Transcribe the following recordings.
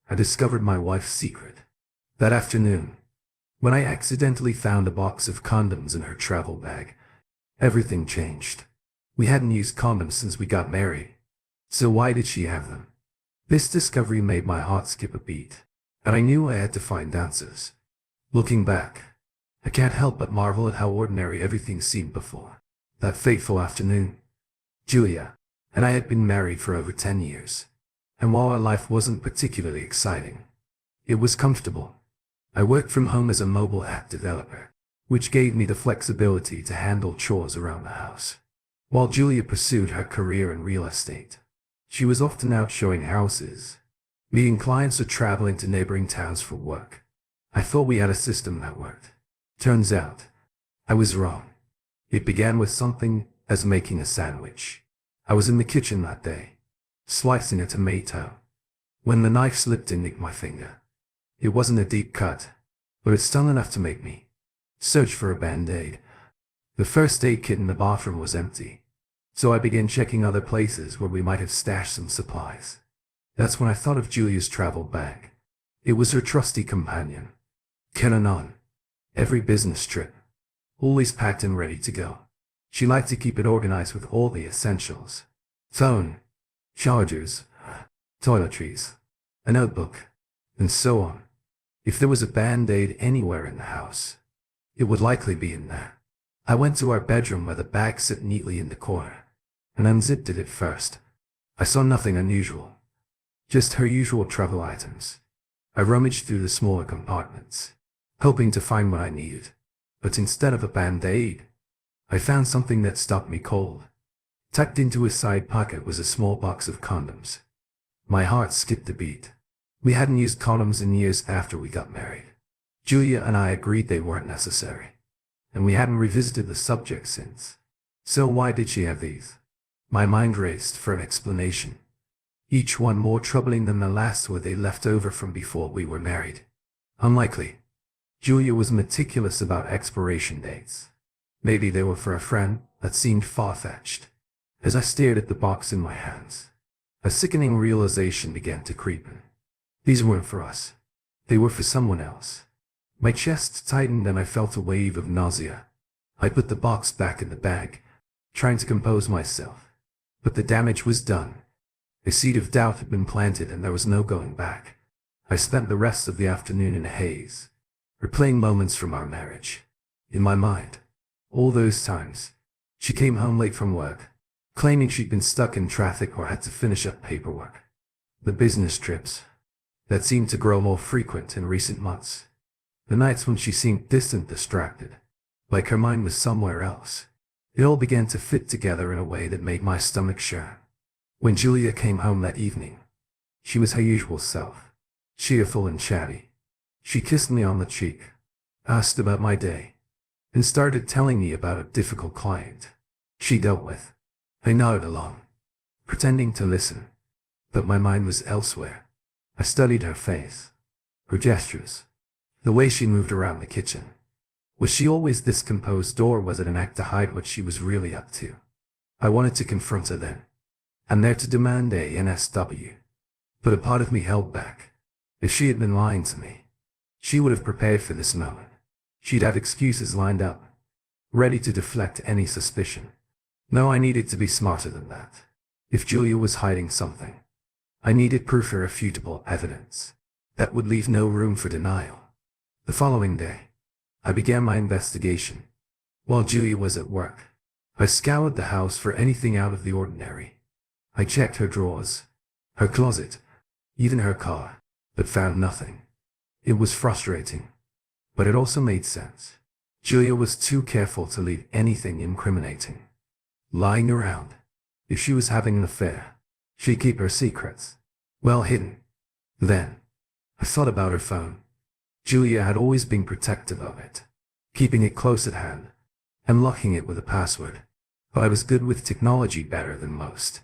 I discovered my wife's secret. That afternoon, when I accidentally found a box of condoms in her travel bag, everything changed. We hadn't used condoms since we got married. So why did she have them? This discovery made my heart skip a beat, and I knew I had to find answers. Looking back, I can't help but marvel at how ordinary everything seemed before. That fateful afternoon, Julia and I had been married for over 10 years, and while our life wasn't particularly exciting, it was comfortable. I worked from home as a mobile app developer, which gave me the flexibility to handle chores around the house. While Julia pursued her career in real estate, she was often out showing houses, meeting clients or traveling to neighboring towns for work. I thought we had a system that worked. Turns out, I was wrong. It began with something as making a sandwich. I was in the kitchen that day, slicing a tomato, when the knife slipped and nicked my finger. It wasn't a deep cut, but it stung enough to make me search for a band-aid. The first aid kit in the bathroom was empty, so I began checking other places where we might have stashed some supplies. That's when I thought of Julia's travel bag. It was her trusty companion, carried on every business trip, always packed and ready to go. She liked to keep it organized with all the essentials: phone, chargers, toiletries, a notebook, and so on. If there was a band-aid anywhere in the house, it would likely be in there. I went to our bedroom where the bag sat neatly in the corner, and unzipped it at first. I saw nothing unusual, just her usual travel items. I rummaged through the smaller compartments, hoping to find what I needed, but instead of a band-aid, I found something that stopped me cold. Tucked into a side pocket was a small box of condoms. My heart skipped a beat. We hadn't used condoms in years after we got married. Julia and I agreed they weren't necessary, and we hadn't revisited the subject since. So why did she have these? My mind raced for an explanation, each one more troubling than the last where they left over from before we were married. Unlikely. Julia was meticulous about expiration dates. Maybe they were for a friend. That seemed far-fetched. As I stared at the box in my hands, a sickening realization began to creep in. These weren't for us. They were for someone else. My chest tightened and I felt a wave of nausea. I put the box back in the bag, trying to compose myself. But the damage was done. A seed of doubt had been planted and there was no going back. I spent the rest of the afternoon in a haze, replaying moments from our marriage. In my mind, all those times, she came home late from work, claiming she'd been stuck in traffic or had to finish up paperwork. The business trips that seemed to grow more frequent in recent months. The nights when she seemed distant, distracted, like her mind was somewhere else. It all began to fit together in a way that made my stomach churn. When Julia came home that evening, she was her usual self, cheerful and chatty. She kissed me on the cheek, asked about my day, and started telling me about a difficult client she dealt with. I nodded along, pretending to listen, but my mind was elsewhere. I studied her face, her gestures, the way she moved around the kitchen. Was she always this composed, or was it an act to hide what she was really up to? I wanted to confront her then, and there to demand a NSW, but a part of me held back. If she had been lying to me, she would have prepared for this moment. She'd have excuses lined up, ready to deflect any suspicion. No, I needed to be smarter than that. If Julia was hiding something, I needed proof or irrefutable evidence that would leave no room for denial. The following day, I began my investigation. While Julia was at work, I scoured the house for anything out of the ordinary. I checked her drawers, her closet, even her car, but found nothing. It was frustrating, but it also made sense. Julia was too careful to leave anything incriminating lying around. If she was having an affair, she'd keep her secrets well hidden. Then, I thought about her phone. Julia had always been protective of it, keeping it close at hand, and locking it with a password. But I was good with technology, better than most.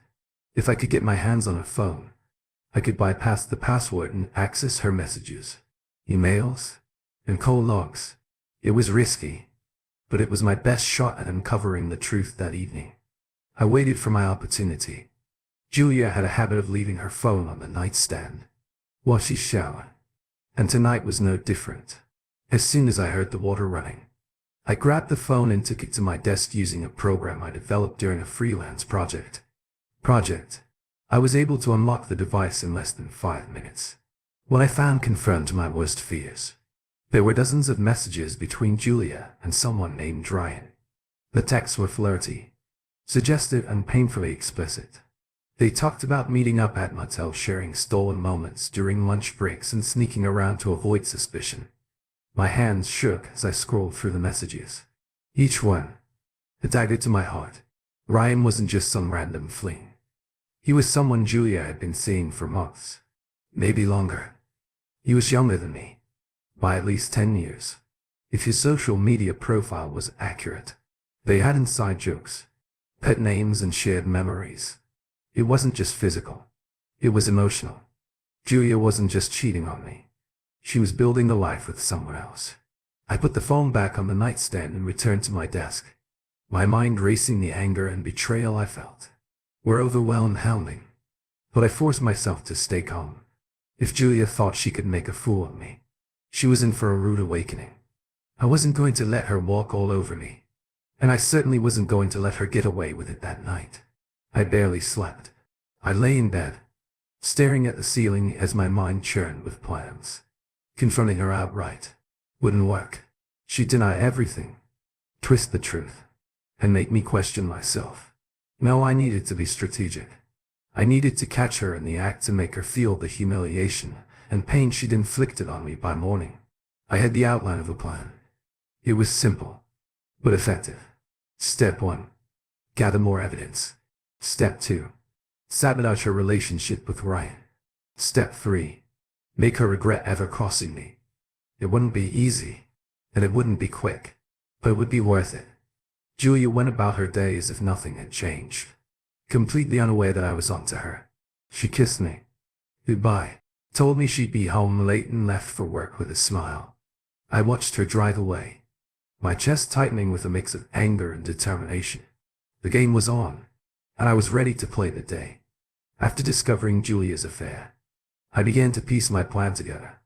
If I could get my hands on her phone, I could bypass the password and access her messages, emails, and call logs. It was risky, but it was my best shot at uncovering the truth that evening. I waited for my opportunity. Julia had a habit of leaving her phone on the nightstand. while she showered. And tonight was no different. As soon as I heard the water running, I grabbed the phone and took it to my desk using a program I developed during a freelance project. I was able to unlock the device in less than 5 minutes. What I found confirmed my worst fears. There were dozens of messages between Julia and someone named Ryan. The texts were flirty, suggestive and painfully explicit. They talked about meeting up at motels, sharing stolen moments during lunch breaks, and sneaking around to avoid suspicion. My hands shook as I scrolled through the messages. Each one, a dagger to my heart. Ryan wasn't just some random fling. He was someone Julia had been seeing for months, maybe longer. He was younger than me, by at least 10 years. If his social media profile was accurate, they had inside jokes, pet names, and shared memories. It wasn't just physical. It was emotional. Julia wasn't just cheating on me. She was building a life with someone else. I put the phone back on the nightstand and returned to my desk, my mind racing. The anger and betrayal I felt were overwhelming, but I forced myself to stay calm. If Julia thought she could make a fool of me, she was in for a rude awakening. I wasn't going to let her walk all over me, and I certainly wasn't going to let her get away with it that night. I barely slept. I lay in bed, staring at the ceiling as my mind churned with plans. Confronting her outright wouldn't work. She'd deny everything, twist the truth, and make me question myself. No, I needed to be strategic. I needed to catch her in the act to make her feel the humiliation and pain she'd inflicted on me by morning. I had the outline of a plan. It was simple, but effective. Step 1. Gather more evidence. Step 2. Sabotage her relationship with Ryan. Step 3. Make her regret ever crossing me. It wouldn't be easy, and it wouldn't be quick, but it would be worth it. Julia went about her day as if nothing had changed, completely unaware that I was onto her. She kissed me goodbye, told me she'd be home late, and left for work with a smile. I watched her drive away, my chest tightening with a mix of anger and determination. The game was on, and I was ready to play the day. After discovering Julia's affair, I began to piece my plan together.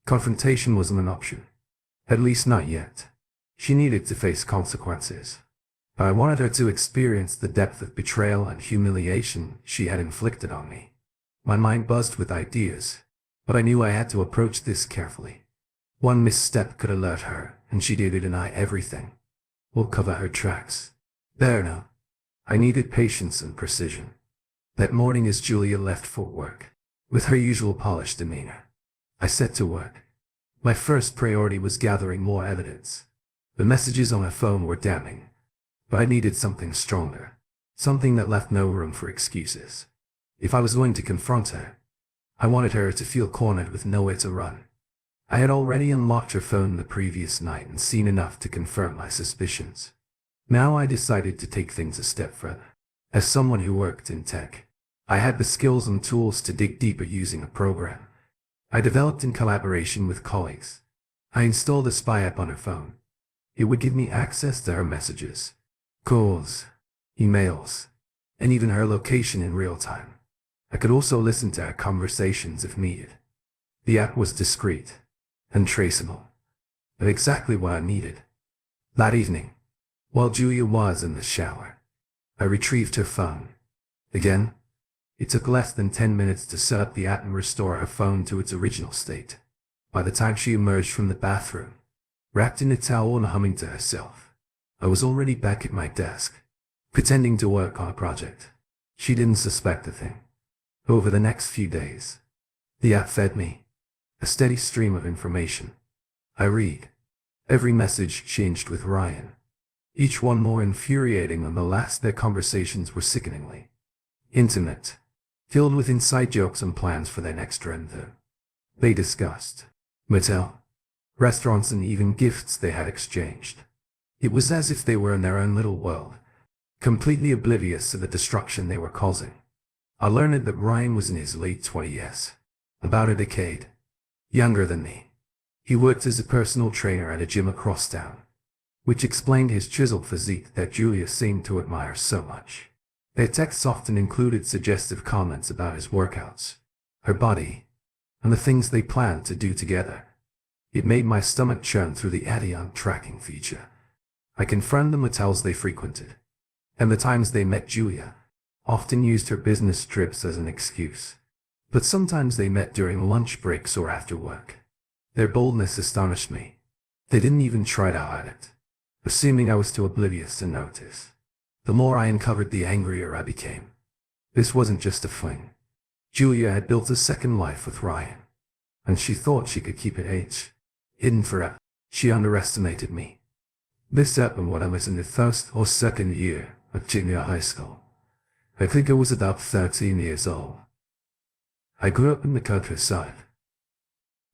Confrontation wasn't an option, at least not yet. She needed to face consequences. I wanted her to experience the depth of betrayal and humiliation she had inflicted on me. My mind buzzed with ideas, but I knew I had to approach this carefully. One misstep could alert her, and she'd either deny everything or cover her tracks. There now. I needed patience and precision. That morning, as Julia left for work, with her usual polished demeanor, I set to work. My first priority was gathering more evidence. The messages on her phone were damning, but I needed something stronger, something that left no room for excuses. If I was going to confront her, I wanted her to feel cornered with nowhere to run. I had already unlocked her phone the previous night and seen enough to confirm my suspicions. Now I decided to take things a step further. As someone who worked in tech, I had the skills and tools to dig deeper using a program I developed in collaboration with colleagues. I installed a spy app on her phone. It would give me access to her messages, calls, emails, and even her location in real time. I could also listen to her conversations if needed. The app was discreet and traceable, but exactly what I needed. That evening, while Julia was in the shower, I retrieved her phone. Again, it took less than 10 minutes to set up the app and restore her phone to its original state. By the time she emerged from the bathroom, wrapped in a towel and humming to herself, I was already back at my desk, pretending to work on a project. She didn't suspect a thing. Over the next few days, the app fed me a steady stream of information. I read every message exchanged with Ryan, each one more infuriating than the last. Their conversations were sickeningly intimate, filled with inside jokes and plans for their next rendezvous. They discussed motel, restaurants, and even gifts they had exchanged. It was as if they were in their own little world, completely oblivious to the destruction they were causing. I learned that Ryan was in his late 20s, about a decade younger than me. He worked as a personal trainer at a gym across town, which explained his chiseled physique that Julia seemed to admire so much. Their texts often included suggestive comments about his workouts, her body, and the things they planned to do together. It made my stomach churn through the Adion tracking feature. I confronted the motels they frequented, and the times they met Julia, often used her business trips as an excuse. But sometimes they met during lunch breaks or after work. Their boldness astonished me. They didn't even try to hide it, assuming I was too oblivious to notice. The more I uncovered, the angrier I became. This wasn't just a fling. Julia had built a second life with Ryan, and she thought she could keep it hidden forever. She underestimated me. This happened when I was in the first or second year of junior high school. I think I was about 13 years old. I grew up in the countryside.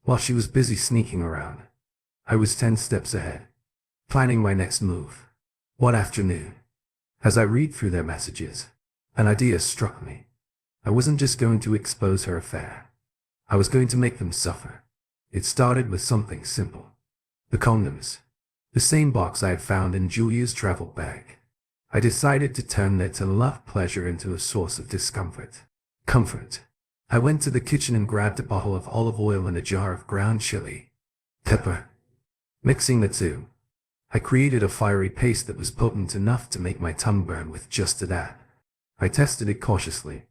While she was busy sneaking around, I was 10 steps ahead, planning my next move. One afternoon, as I read through their messages, an idea struck me. I wasn't just going to expose her affair. I was going to make them suffer. It started with something simple. The condoms. The same box I had found in Julia's travel bag. I decided to turn their love pleasure into a source of discomfort. Comfort. I went to the kitchen and grabbed a bottle of olive oil and a jar of ground chili pepper. Mixing the two, I created a fiery paste that was potent enough to make my tongue burn with just that. I tested it cautiously,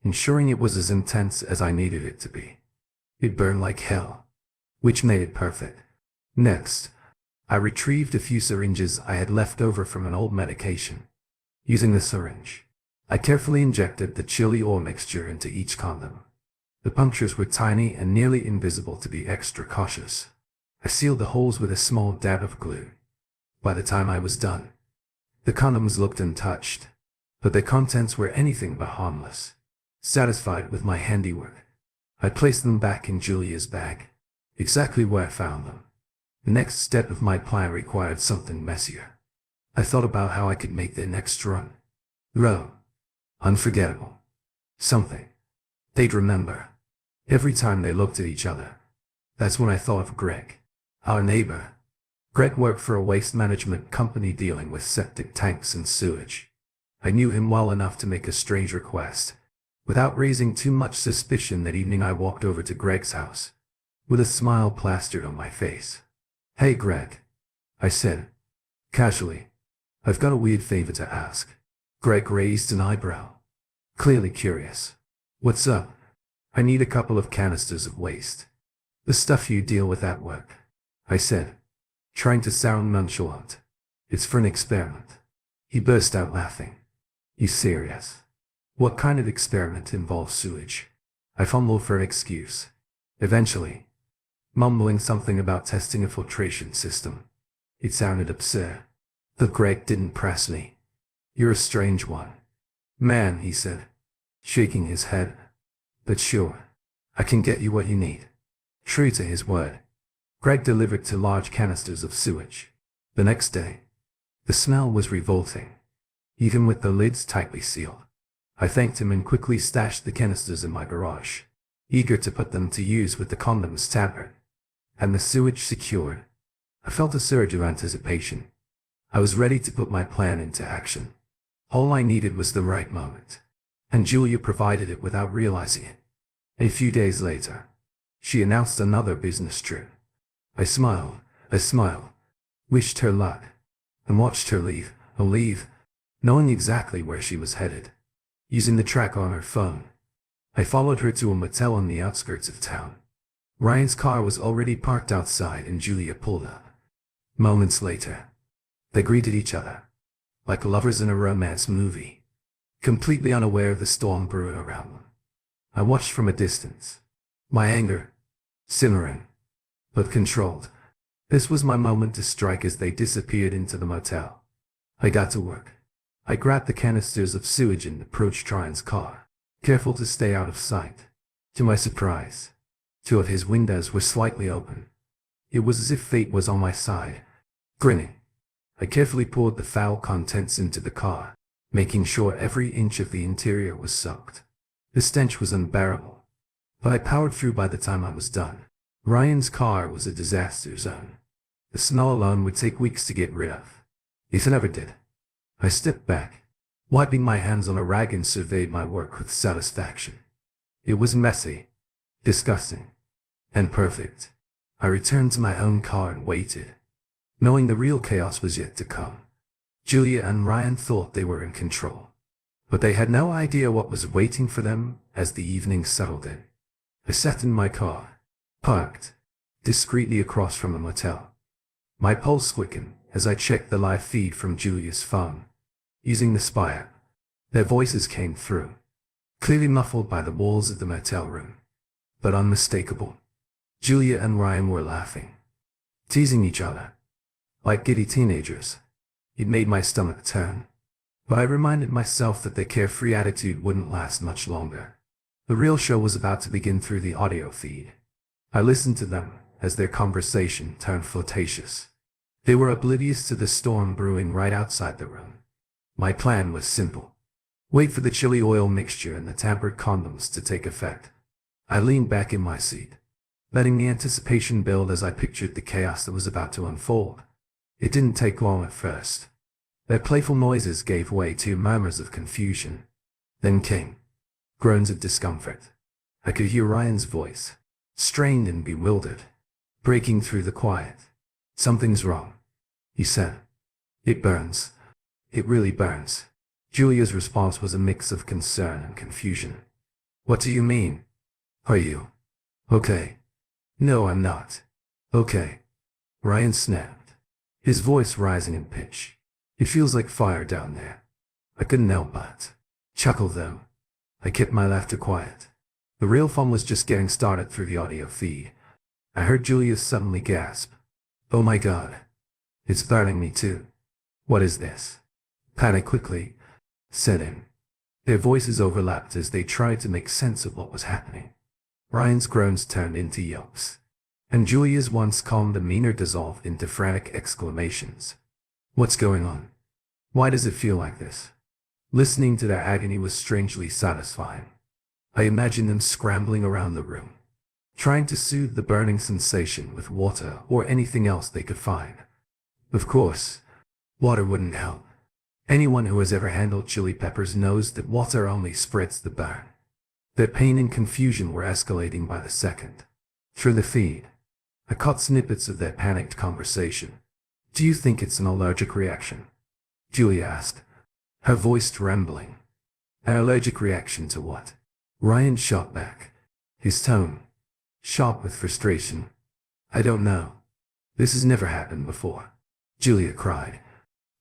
ensuring it was as intense as I needed it to be. It burned like hell, which made it perfect. Next, I retrieved a few syringes I had left over from an old medication. Using the syringe, I carefully injected the chili oil mixture into each condom. The punctures were tiny and nearly invisible to be extra cautious. I sealed the holes with a small dab of glue. By the time I was done, the condoms looked untouched, but their contents were anything but harmless. Satisfied with my handiwork, I placed them back in Julia's bag, exactly where I found them. The next step of my plan required something messier. I thought about how I could make their next run unforgettable. Something they'd remember every time they looked at each other. That's when I thought of Greg, our neighbor. Greg worked for a waste management company dealing with septic tanks and sewage. I knew him well enough to make a strange request. Without raising too much suspicion, that evening I walked over to Greg's house, with a smile plastered on my face. "Hey Greg," I said, casually. "I've got a weird favor to ask." Greg raised an eyebrow, clearly curious. "What's up?" "I need a couple of canisters of waste. The stuff you deal with at work," I said, trying to sound nonchalant. "It's for an experiment." He burst out laughing. "You serious? What kind of experiment involves sewage?" I fumbled for an excuse, eventually mumbling something about testing a filtration system. It sounded absurd, but Greg didn't press me. "You're a strange one, man," he said, shaking his head. "But sure, I can get you what you need." True to his word, Greg delivered 2 large canisters of sewage. The next day, the smell was revolting, even with the lids tightly sealed. I thanked him and quickly stashed the canisters in my garage, eager to put them to use with the condoms tampered and the sewage secured. I felt a surge of anticipation. I was ready to put my plan into action. All I needed was the right moment, and Julia provided it without realizing it. A few days later, she announced another business trip. I smiled, wished her luck, and watched her leave, knowing exactly where she was headed. Using the tracker on her phone, I followed her to a motel on the outskirts of town. Ryan's car was already parked outside and Julia pulled up. Moments later, they greeted each other, like lovers in a romance movie, completely unaware of the storm brewing around them. I watched from a distance, my anger simmering, but controlled. This was my moment to strike as they disappeared into the motel. I got to work. I grabbed the canisters of sewage and approached Ryan's car, careful to stay out of sight. To my surprise, 2 of his windows were slightly open. It was as if fate was on my side. Grinning, I carefully poured the foul contents into the car, making sure every inch of the interior was soaked. The stench was unbearable, but I powered through. By the time I was done, Ryan's car was a disaster zone. The smell alone would take weeks to get rid of, if it ever did. I stepped back, wiping my hands on a rag, and surveyed my work with satisfaction. It was messy, disgusting, and perfect. I returned to my own car and waited, knowing the real chaos was yet to come. Julia and Ryan thought they were in control, but they had no idea what was waiting for them as the evening settled in. I sat in my car, parked discreetly across from a motel. My pulse quickened as I checked the live feed from Julia's phone. Using the spy app, their voices came through, clearly muffled by the walls of the motel room, but unmistakable. Julia and Ryan were laughing, teasing each other, like giddy teenagers. It made my stomach turn, but I reminded myself that their carefree attitude wouldn't last much longer. The real show was about to begin through the audio feed. I listened to them as their conversation turned flirtatious. They were oblivious to the storm brewing right outside the room. My plan was simple. Wait for the chili oil mixture and the tampered condoms to take effect. I leaned back in my seat, letting the anticipation build as I pictured the chaos that was about to unfold. It didn't take long at first. Their playful noises gave way to murmurs of confusion. Then came groans of discomfort. I could hear Ryan's voice, strained and bewildered, breaking through the quiet. "Something's wrong," he said. "It burns. It really burns." Julia's response was a mix of concern and confusion. "What do you mean? Are you okay?" "No, I'm not okay," Ryan snapped, his voice rising in pitch. "It feels like fire down there." I couldn't help but chuckle though. I kept my laughter quiet. The real fun was just getting started through the audio feed. I heard Julia suddenly gasp. "Oh my God. It's burning me too." "What is this?" Panic quickly set in. Their voices overlapped as they tried to make sense of what was happening. Ryan's groans turned into yelps, and Julia's once calm demeanor dissolved into frantic exclamations. "What's going on? Why does it feel like this?" Listening to their agony was strangely satisfying. I imagined them scrambling around the room, trying to soothe the burning sensation with water or anything else they could find. Of course, water wouldn't help. Anyone who has ever handled chili peppers knows that water only spreads the burn. Their pain and confusion were escalating by the second. Through the feed, I caught snippets of their panicked conversation. "Do you think it's an allergic reaction?" Julia asked, her voice trembling. "An allergic reaction to what?" Ryan shot back, his tone sharp with frustration. "I don't know. This has never happened before," Julia cried.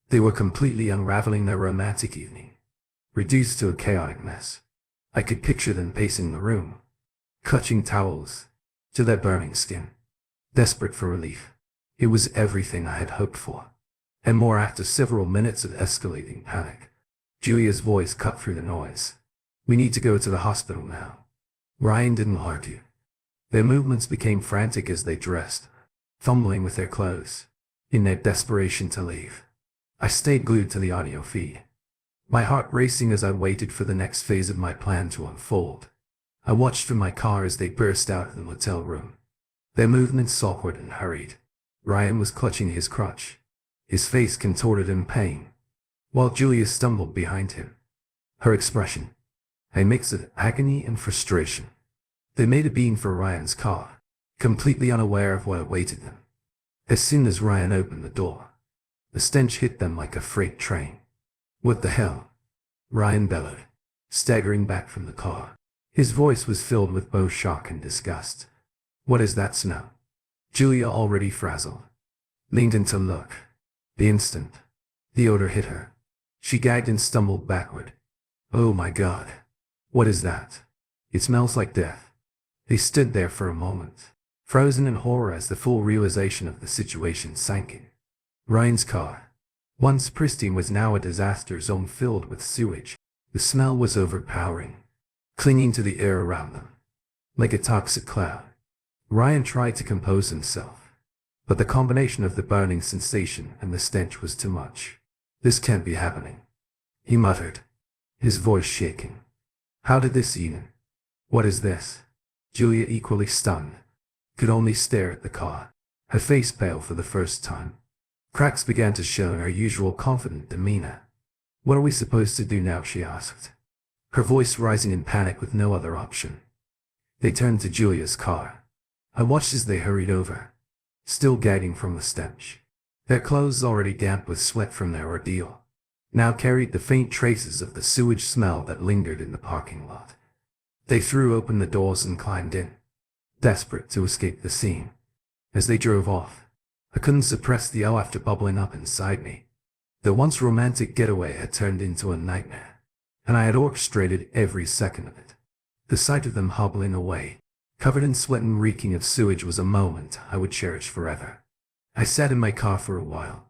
They were completely unraveling their romantic evening, reduced to a chaotic mess. I could picture them pacing the room, clutching towels to their burning skin, desperate for relief. It was everything I had hoped for, and more after several minutes of escalating panic. Julia's voice cut through the noise. "We need to go to the hospital now." Ryan didn't argue. Their movements became frantic as they dressed, fumbling with their clothes, in their desperation to leave. I stayed glued to the audio feed, my heart racing as I waited for the next phase of my plan to unfold. I watched from my car as they burst out of the motel room, their movements awkward and hurried. Ryan was clutching his crutch, his face contorted in pain, while Julia stumbled behind him, her expression a mix of agony and frustration. They made a beeline for Ryan's car, completely unaware of what awaited them. As soon as Ryan opened the door, the stench hit them like a freight train. "What the hell?" Ryan bellowed, staggering back from the car. His voice was filled with both shock and disgust. "What is that smell?" Julia, already frazzled, leaned in to look. The instant the odor hit her, she gagged and stumbled backward. "Oh my God. What is that? It smells like death." They stood there for a moment, frozen in horror as the full realization of the situation sank in. Ryan's car, once pristine, was now a disaster zone filled with sewage. The smell was overpowering, clinging to the air around them like a toxic cloud. Ryan tried to compose himself, but the combination of the burning sensation and the stench was too much. "This can't be happening," he muttered, his voice shaking. "How did this even? What is this?" Julia, equally stunned, could only stare at the car, her face pale for the first time. Cracks began to show in her usual confident demeanor. "What are we supposed to do now?" she asked, her voice rising in panic with no other option. They turned to Julia's car, I watched as they hurried over, still gagging from the stench. Their clothes, already damp with sweat from their ordeal, now carried the faint traces of the sewage smell that lingered in the parking lot. They threw open the doors and climbed in, desperate to escape the scene. As they drove off, I couldn't suppress the laughter bubbling up inside me. The once romantic getaway had turned into a nightmare, and I had orchestrated every second of it. The sight of them hobbling away, covered in sweat and reeking of sewage, was a moment I would cherish forever. I sat in my car for a while,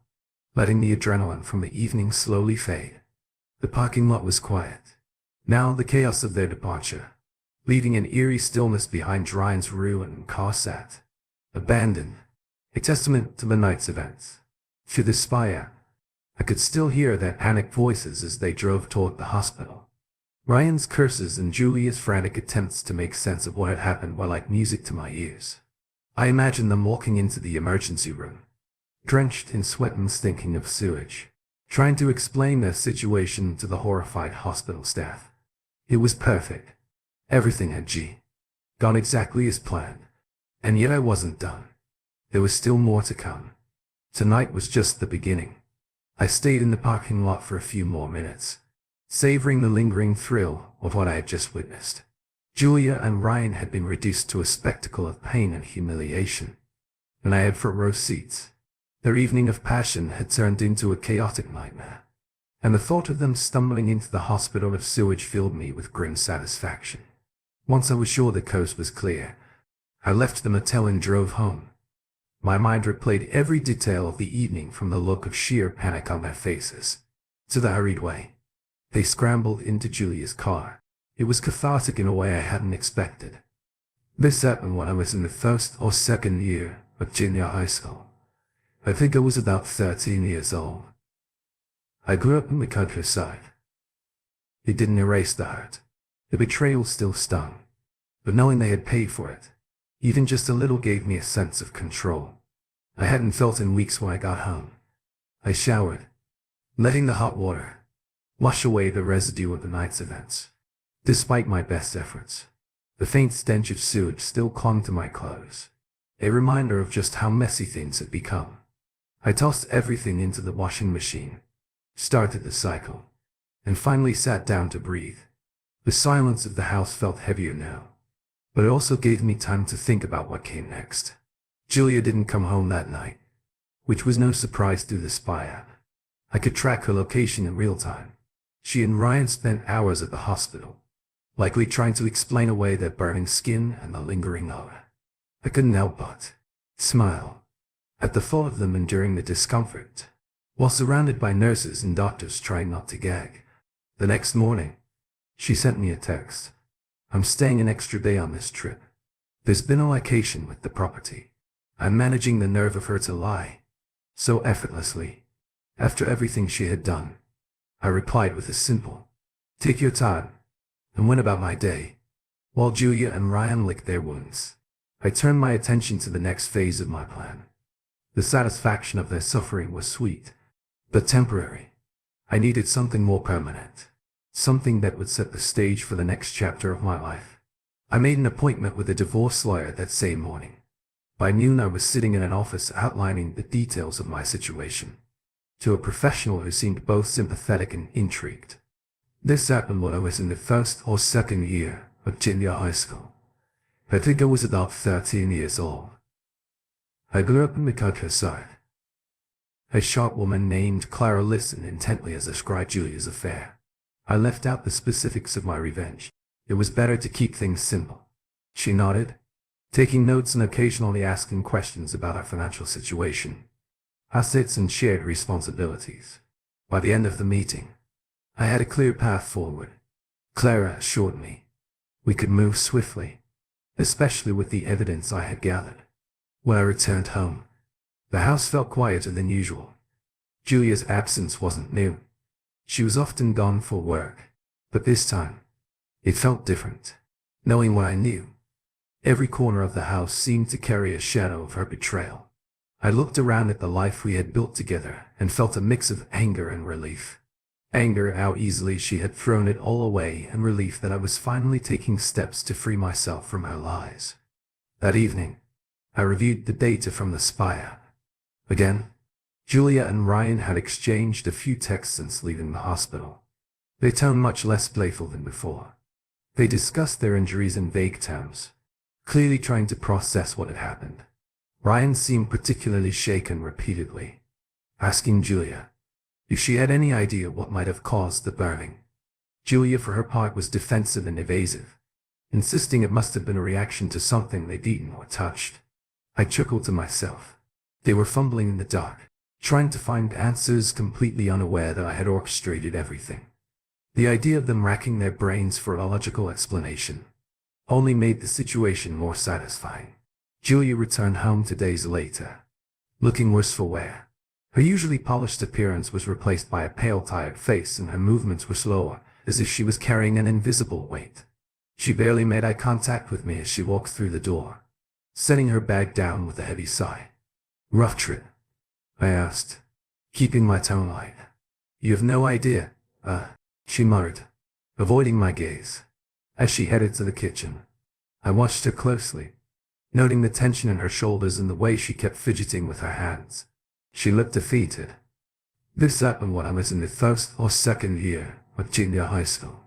letting the adrenaline from the evening slowly fade. The parking lot was quiet. Now the chaos of their departure, leaving an eerie stillness behind Ryan's ruined car sat, abandoned, a testament to the night's events. Through the spire, I could still hear their panicked voices as they drove toward the hospital. Ryan's curses and Julia's frantic attempts to make sense of what had happened were like music to my ears. I imagined them walking into the emergency room, drenched in sweat and stinking of sewage, trying to explain their situation to the horrified hospital staff. It was perfect. Everything had gone exactly as planned. And yet I wasn't done. There was still more to come. Tonight was just the beginning. I stayed in the parking lot for a few more minutes, savoring the lingering thrill of what I had just witnessed. Julia and Ryan had been reduced to a spectacle of pain and humiliation, and I had front row seats. Their evening of passion had turned into a chaotic nightmare, and the thought of them stumbling into the hospital of sewage filled me with grim satisfaction. Once I was sure the coast was clear, I left the motel and drove home. My mind replayed every detail of the evening, from the look of sheer panic on their faces to the hurried way they scrambled into Julia's car. It was cathartic in a way I hadn't expected. This happened when I was in the first or second year of junior high school. I think I was about 13 years old. I grew up in the countryside. It didn't erase the hurt. The betrayal still stung, but knowing they had paid for it, even just a little, gave me a sense of control I hadn't felt in weeks. When I got home, I showered, letting the hot water wash away the residue of the night's events. Despite my best efforts, the faint stench of sewage still clung to my clothes, a reminder of just how messy things had become. I tossed everything into the washing machine, started the cycle, and finally sat down to breathe. The silence of the house felt heavier now, but it also gave me time to think about what came next. Julia didn't come home that night, which was no surprise through the spy app. I could track her location in real time. She and Ryan spent hours at the hospital, likely trying to explain away their burning skin and the lingering odor. I couldn't help but smile at the thought of them enduring the discomfort, while surrounded by nurses and doctors trying not to gag. The next morning, she sent me a text. "I'm staying an extra day on this trip. There's been a location with the property." I'm managing the nerve of her to lie so effortlessly. After everything she had done, I replied with a simple, "Take your time," and went about my day. While Julia and Ryan licked their wounds, I turned my attention to the next phase of my plan. The satisfaction of their suffering was sweet, but temporary. I needed something more permanent, something that would set the stage for the next chapter of my life. I made an appointment with a divorce lawyer that same morning. By noon, I was sitting in an office outlining the details of my situation to a professional who seemed both sympathetic and intrigued. This happened when I was in the first or second year of junior high school. I think I was about 13 years old. I grew up in the countryside. A sharp woman named Clara listened intently as I described Julia's affair. I left out the specifics of my revenge. It was better to keep things simple. She nodded, taking notes and occasionally asking questions about our financial situation, assets, and shared responsibilities. By the end of the meeting, I had a clear path forward. Clara assured me we could move swiftly, especially with the evidence I had gathered. When I returned home, the house felt quieter than usual. Julia's absence wasn't new. She was often gone for work, but this time, it felt different. Knowing what I knew, every corner of the house seemed to carry a shadow of her betrayal. I looked around at the life we had built together and felt a mix of anger and relief. Anger, how easily she had thrown it all away, and relief that I was finally taking steps to free myself from her lies. That evening, I reviewed the data from the spy app. Again, Julia and Ryan had exchanged a few texts since leaving the hospital. They toned much less playful than before. They discussed their injuries in vague terms, clearly trying to process what had happened. Ryan seemed particularly shaken repeatedly, asking Julia if she had any idea what might have caused the burning. Julia, for her part, was defensive and evasive, insisting it must have been a reaction to something they'd eaten or touched. I chuckled to myself. They were fumbling in the dark, trying to find answers, completely unaware that I had orchestrated everything. The idea of them racking their brains for a logical explanation only made the situation more satisfying. Julia returned home 2 days later, looking worse for wear. Her usually polished appearance was replaced by a pale, tired face, and her movements were slower, as if she was carrying an invisible weight. She barely made eye contact with me as she walked through the door, setting her bag down with a heavy sigh. "Rough trip?" I asked, keeping my tone light. "You have no idea, she muttered, avoiding my gaze. As she headed to the kitchen, I watched her closely, noting the tension in her shoulders and the way she kept fidgeting with her hands. She looked defeated. This happened when I was in the first or second year of junior high school.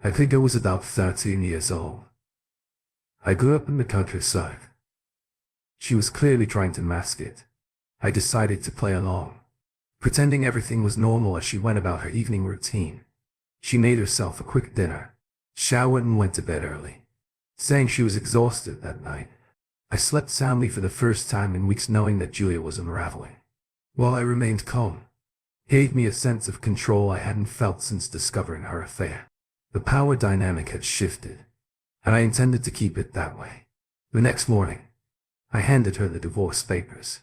I think I was about 13 years old. I grew up in the countryside." She was clearly trying to mask it. I decided to play along, pretending everything was normal as she went about her evening routine. She made herself a quick dinner, showered, and went to bed early, saying she was exhausted that night. I slept soundly for the first time in weeks, knowing that Julia was unraveling. While I remained calm, it gave me a sense of control I hadn't felt since discovering her affair. The power dynamic had shifted, and I intended to keep it that way. The next morning, I handed her the divorce papers.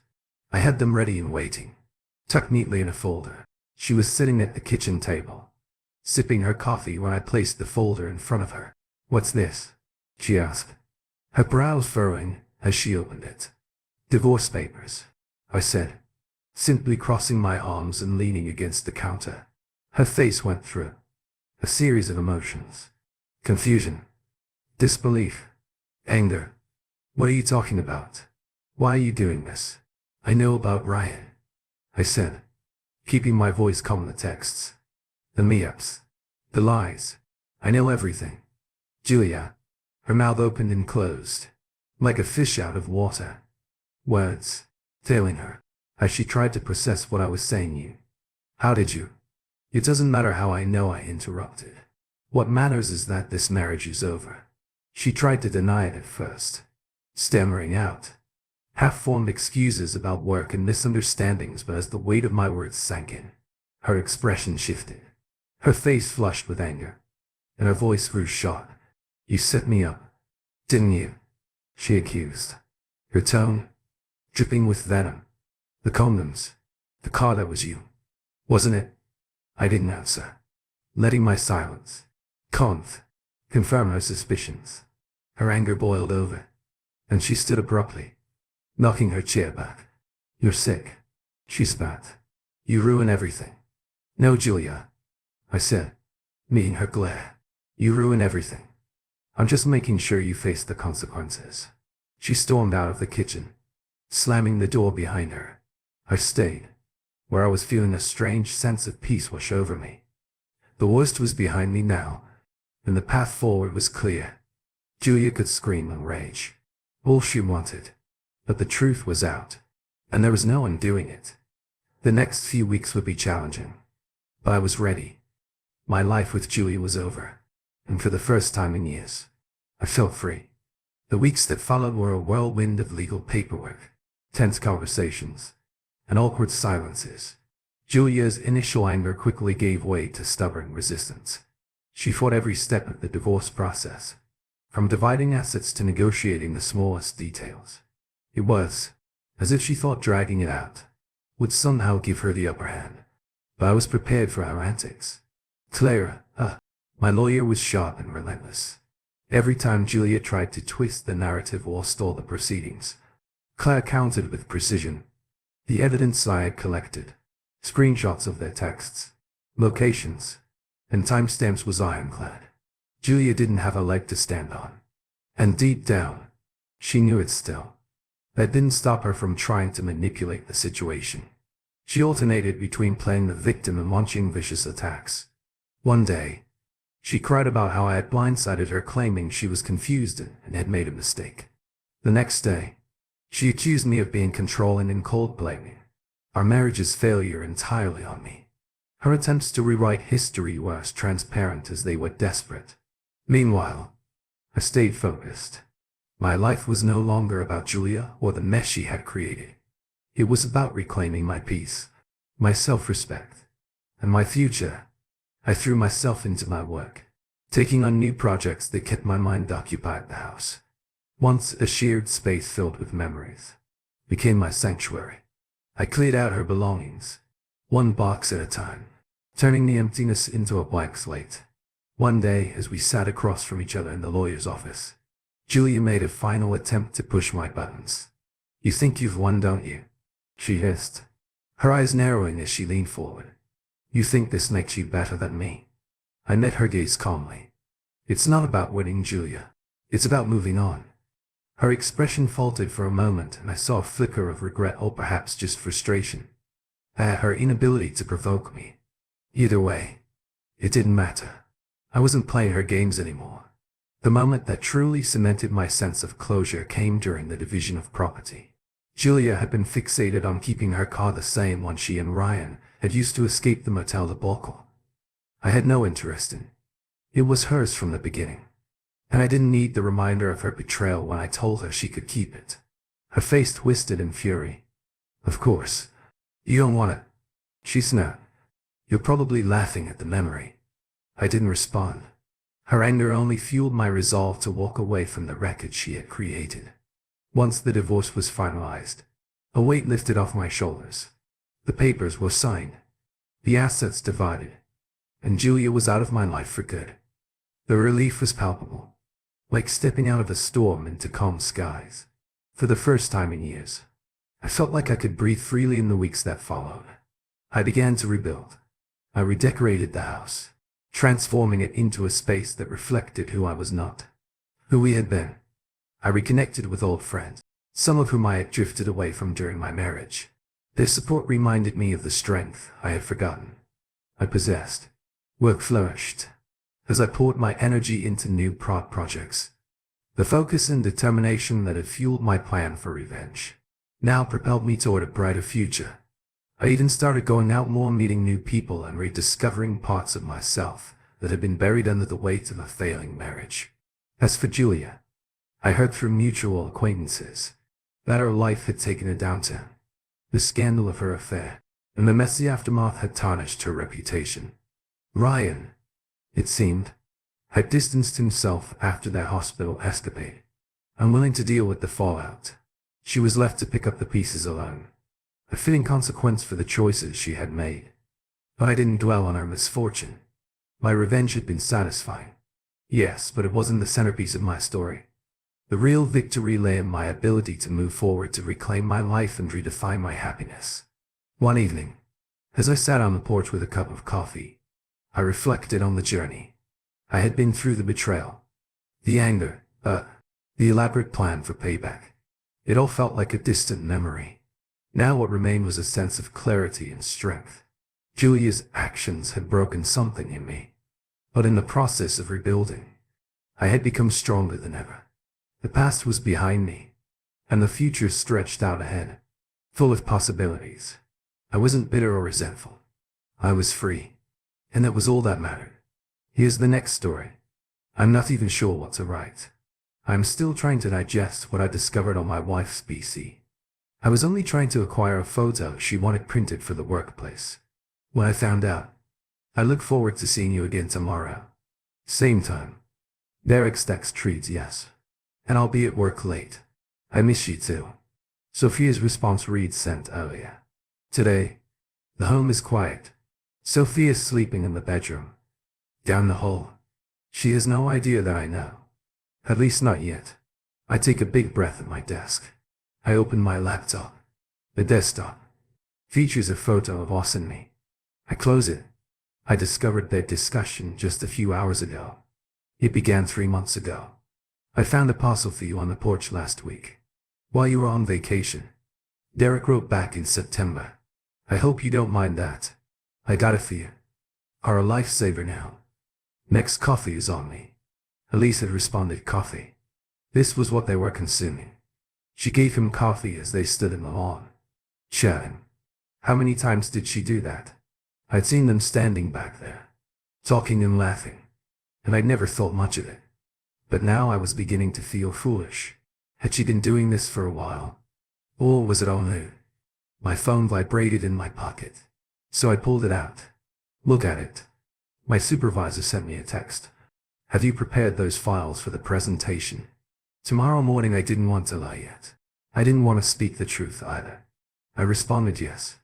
I had them ready and waiting, tucked neatly in a folder. She was sitting at the kitchen table, sipping her coffee when I placed the folder in front of her. "What's this?" she asked, her brows furrowing as she opened it. "Divorce papers," I said, simply crossing my arms and leaning against the counter. Her face went through a series of emotions: confusion, disbelief, anger. "What are you talking about? Why are you doing this?" "I know about Ryan," I said, keeping my voice calm. "The texts, the meetups, the lies. I know everything." Julia, her mouth opened and closed, like a fish out of water, words failing her as she tried to process what I was saying. "You. How did you?" "It doesn't matter how I know," I interrupted. "What matters is that this marriage is over." She tried to deny it at first, stammering out half-formed excuses about work and misunderstandings, but as the weight of my words sank in, her expression shifted. Her face flushed with anger, and her voice grew sharp. "You set me up, didn't you?" she accused, her tone dripping with venom. "The condoms, the car, that was you, wasn't it?" I didn't answer, letting my silence confirm her suspicions. Her anger boiled over, and she stood abruptly, knocking her chair back. "You're sick," she spat. "You ruin everything." "No, Julia," I said, meeting her glare. "You ruin everything. I'm just making sure you face the consequences." She stormed out of the kitchen, slamming the door behind her. I stayed, where I was feeling a strange sense of peace wash over me. The worst was behind me now, and the path forward was clear. Julia could scream and rage all she wanted, but the truth was out, and there was no undoing it. The next few weeks would be challenging, but I was ready. My life with Julia was over, and for the first time in years, I felt free. The weeks that followed were a whirlwind of legal paperwork, tense conversations, and awkward silences. Julia's initial anger quickly gave way to stubborn resistance. She fought every step of the divorce process, from dividing assets to negotiating the smallest details. It was as if she thought dragging it out would somehow give her the upper hand, but I was prepared for her antics. Clara, my lawyer, was sharp and relentless. Every time Julia tried to twist the narrative or stall the proceedings, Claire countered with precision. The evidence I had collected, screenshots of their texts, locations, and timestamps, was ironclad. Julia didn't have a leg to stand on, and deep down, she knew it still. That didn't stop her from trying to manipulate the situation. She alternated between playing the victim and launching vicious attacks. One day, she cried about how I had blindsided her, claiming she was confused and had made a mistake. The next day, she accused me of being controlling and cold-blaming our marriage's failure entirely on me. Her attempts to rewrite history were as transparent as they were desperate. Meanwhile, I stayed focused. My life was no longer about Julia or the mess she had created. It was about reclaiming my peace, my self-respect, and my future. I threw myself into my work, taking on new projects that kept my mind occupied. The house, once a shared space filled with memories, became my sanctuary. I cleared out her belongings, one box at a time, turning the emptiness into a blank slate. One day, as we sat across from each other in the lawyer's office, Julia made a final attempt to push my buttons. "You think you've won, don't you?" she hissed, her eyes narrowing as she leaned forward. "You think this makes you better than me?" I met her gaze calmly. "It's not about winning, Julia. It's about moving on." Her expression faltered for a moment, and I saw a flicker of regret, or perhaps just frustration, at her inability to provoke me. Either way, it didn't matter. I wasn't playing her games anymore. The moment that truly cemented my sense of closure came during the division of property. Julia had been fixated on keeping her car, the same one she and Ryan had used to escape the motel debacle. I had no interest in. It was hers from the beginning, and I didn't need the reminder of her betrayal when I told her she could keep it. Her face twisted in fury. "Of course, you don't want it," she snapped. "You're probably laughing at the memory." I didn't respond. Her anger only fueled my resolve to walk away from the wreckage she had created. Once the divorce was finalized, a weight lifted off my shoulders. The papers were signed, the assets divided, and Julia was out of my life for good. The relief was palpable, like stepping out of a storm into calm skies. For the first time in years, I felt like I could breathe freely. In the weeks that followed, I began to rebuild. I redecorated the house, transforming it into a space that reflected who I was not, who we had been. I reconnected with old friends, some of whom I had drifted away from during my marriage. Their support reminded me of the strength I had forgotten I possessed. Work flourished as I poured my energy into new projects. The focus and determination that had fueled my plan for revenge now propelled me toward a brighter future. I even started going out more, meeting new people, and rediscovering parts of myself that had been buried under the weight of a failing marriage. As for Julia, I heard through mutual acquaintances that her life had taken a downturn. The scandal of her affair and the messy aftermath had tarnished her reputation. Ryan, it seemed, had distanced himself after their hospital escapade, unwilling to deal with the fallout. She was left to pick up the pieces alone, a fitting consequence for the choices she had made. But I didn't dwell on her misfortune. My revenge had been satisfying, yes, but it wasn't the centerpiece of my story. The real victory lay in my ability to move forward, to reclaim my life and redefine my happiness. One evening, as I sat on the porch with a cup of coffee, I reflected on the journey I had been through, the betrayal, the anger, the elaborate plan for payback. It all felt like a distant memory. Now what remained was a sense of clarity and strength. Julia's actions had broken something in me, but in the process of rebuilding, I had become stronger than ever. The past was behind me, and the future stretched out ahead, full of possibilities. I wasn't bitter or resentful. I was free, and that was all that mattered. Here's the next story. I'm not even sure what to write. I'm still trying to digest what I discovered on my wife's PC. I was only trying to acquire a photo she wanted printed for the workplace when I found out. I look forward to seeing you again tomorrow. Same time. Derek's text reads yes, and I'll be at work late. I miss you too. Sophia's response reads sent earlier. Today, the home is quiet. Sophia's sleeping in the bedroom down the hall. She has no idea that I know. At least not yet. I take a big breath at my desk. I open my laptop. The desktop features a photo of us and me. I close it. I discovered their discussion just a few hours ago. It began 3 months ago. I found a parcel for you on the porch last week. while you were on vacation. Derek wrote back in September. I hope you don't mind that. I got it for you. Are a lifesaver now. Next coffee is on me. Elise had responded coffee. This was what they were consuming. She gave him coffee as they stood in the lawn, chatting. How many times did she do that? I'd seen them standing back there, talking and laughing, and I'd never thought much of it. But now I was beginning to feel foolish. Had she been doing this for a while? Or was it all new? My phone vibrated in my pocket, so I pulled it out. Look at it. My supervisor sent me a text. Have you prepared those files for the presentation? Tomorrow morning. I didn't want to lie yet. I didn't want to speak the truth either. I responded yes,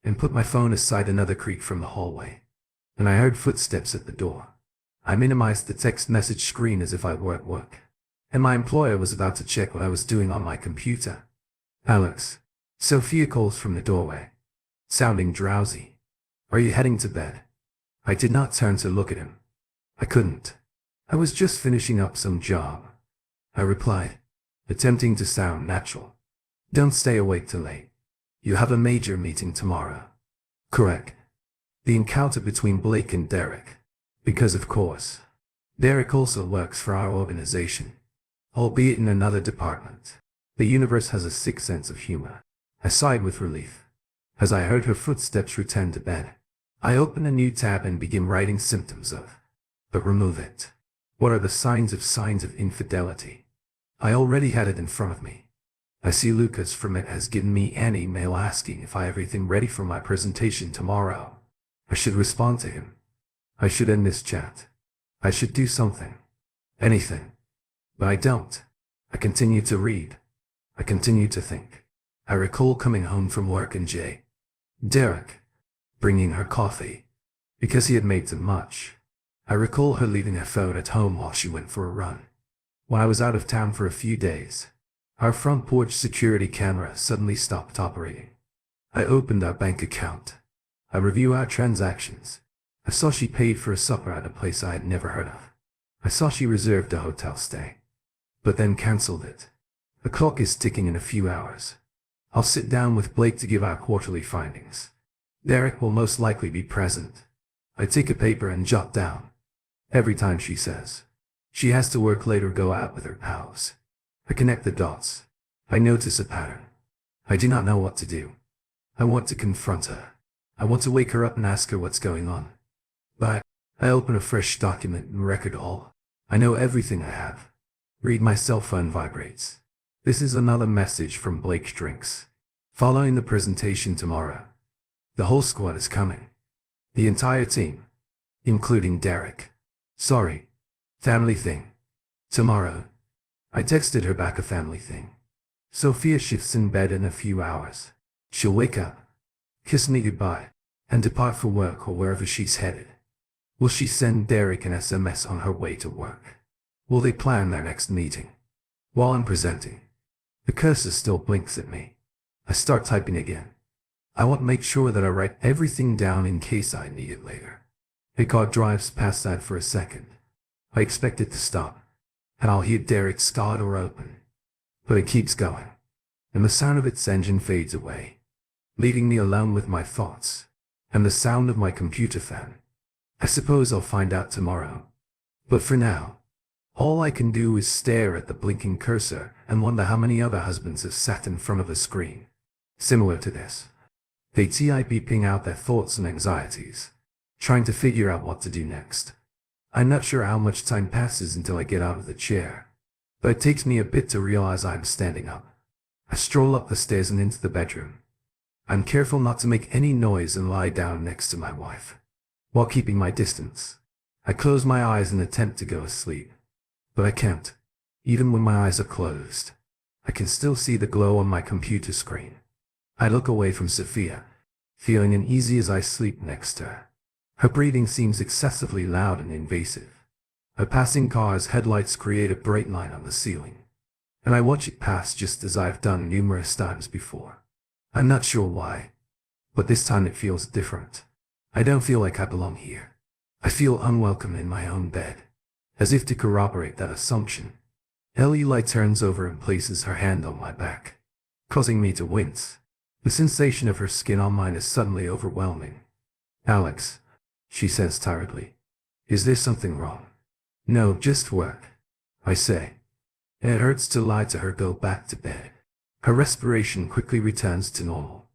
and put my phone aside. Another creak from the hallway, and I heard footsteps at the door. I minimized the text message screen as if I were at work, and my employer was about to check what I was doing on my computer. Alex. Sophia calls from the doorway, sounding drowsy. Are you heading to bed? I did not turn to look at him. I couldn't. I was just finishing up some job. I replied, attempting to sound natural. Don't stay awake too late. You have a major meeting tomorrow. Correct. The encounter between Blake and Derek. Because of course, Derek also works for our organization, albeit in another department. The universe has a sick sense of humor. I sighed with relief as I heard her footsteps return to bed. I open a new tab and begin writing symptoms of, but remove it. What are the signs of infidelity? I already had it in front of me. I see Lucas from it has given me an email asking if I have everything ready for my presentation tomorrow. I should respond to him. I should end this chat. I should do something. Anything. But I don't. I continue to read. I continue to think. I recall coming home from work and Derek, bringing her coffee, because he had made too much. I recall her leaving her phone at home while she went for a run. When I was out of town for a few days, our front porch security camera suddenly stopped operating. I opened our bank account. I reviewed our transactions. I saw she paid for a supper at a place I had never heard of. I saw she reserved a hotel stay, but then canceled it. The clock is ticking in a few hours. I'll sit down with Blake to give our quarterly findings. Derek will most likely be present. I take a paper and jot down every time she says she has to work late or go out with her pals. I connect the dots. I notice a pattern. I do not know what to do. I want to confront her. I want to wake her up and ask her what's going on. But I open a fresh document and record all. I know everything I have. Read. My cell phone vibrates. This is another message from Blake Drinks. Following the presentation tomorrow, the whole squad is coming. The entire team, including Derek. Sorry. Family thing. Tomorrow. I texted her back a family thing. Sophia shifts in bed in a few hours. She'll wake up, kiss me goodbye, and depart for work or wherever she's headed. Will she send Derek an SMS on her way to work? Will they plan their next meeting? While I'm presenting, the cursor still blinks at me. I start typing again. I want to make sure that I write everything down in case I need it later. A car drives past that for a second. I expect it to stop, and I'll hear Derek's car door open. But it keeps going, and the sound of its engine fades away, leaving me alone with my thoughts, and the sound of my computer fan. I suppose I'll find out tomorrow. But for now, all I can do is stare at the blinking cursor and wonder how many other husbands have sat in front of a screen similar to this. They typing out their thoughts and anxieties, trying to figure out what to do next. I'm not sure how much time passes until I get out of the chair, but it takes me a bit to realize I'm standing up. I stroll up the stairs and into the bedroom. I'm careful not to make any noise and lie down next to my wife, while keeping my distance. I close my eyes and attempt to go asleep, but I can't. Even when my eyes are closed, I can still see the glow on my computer screen. I look away from Sophia, feeling uneasy as I sleep next to her. Her breathing seems excessively loud and invasive. A passing car's headlights create a bright line on the ceiling, and I watch it pass just as I've done numerous times before. I'm not sure why, but this time it feels different. I don't feel like I belong here. I feel unwelcome in my own bed. As if to corroborate that assumption, Eli turns over and places her hand on my back, causing me to wince. The sensation of her skin on mine is suddenly overwhelming. Alex, she says tiredly. Is there something wrong? No, just work, I say. It hurts to lie to her. Go back to bed. Her respiration quickly returns to normal.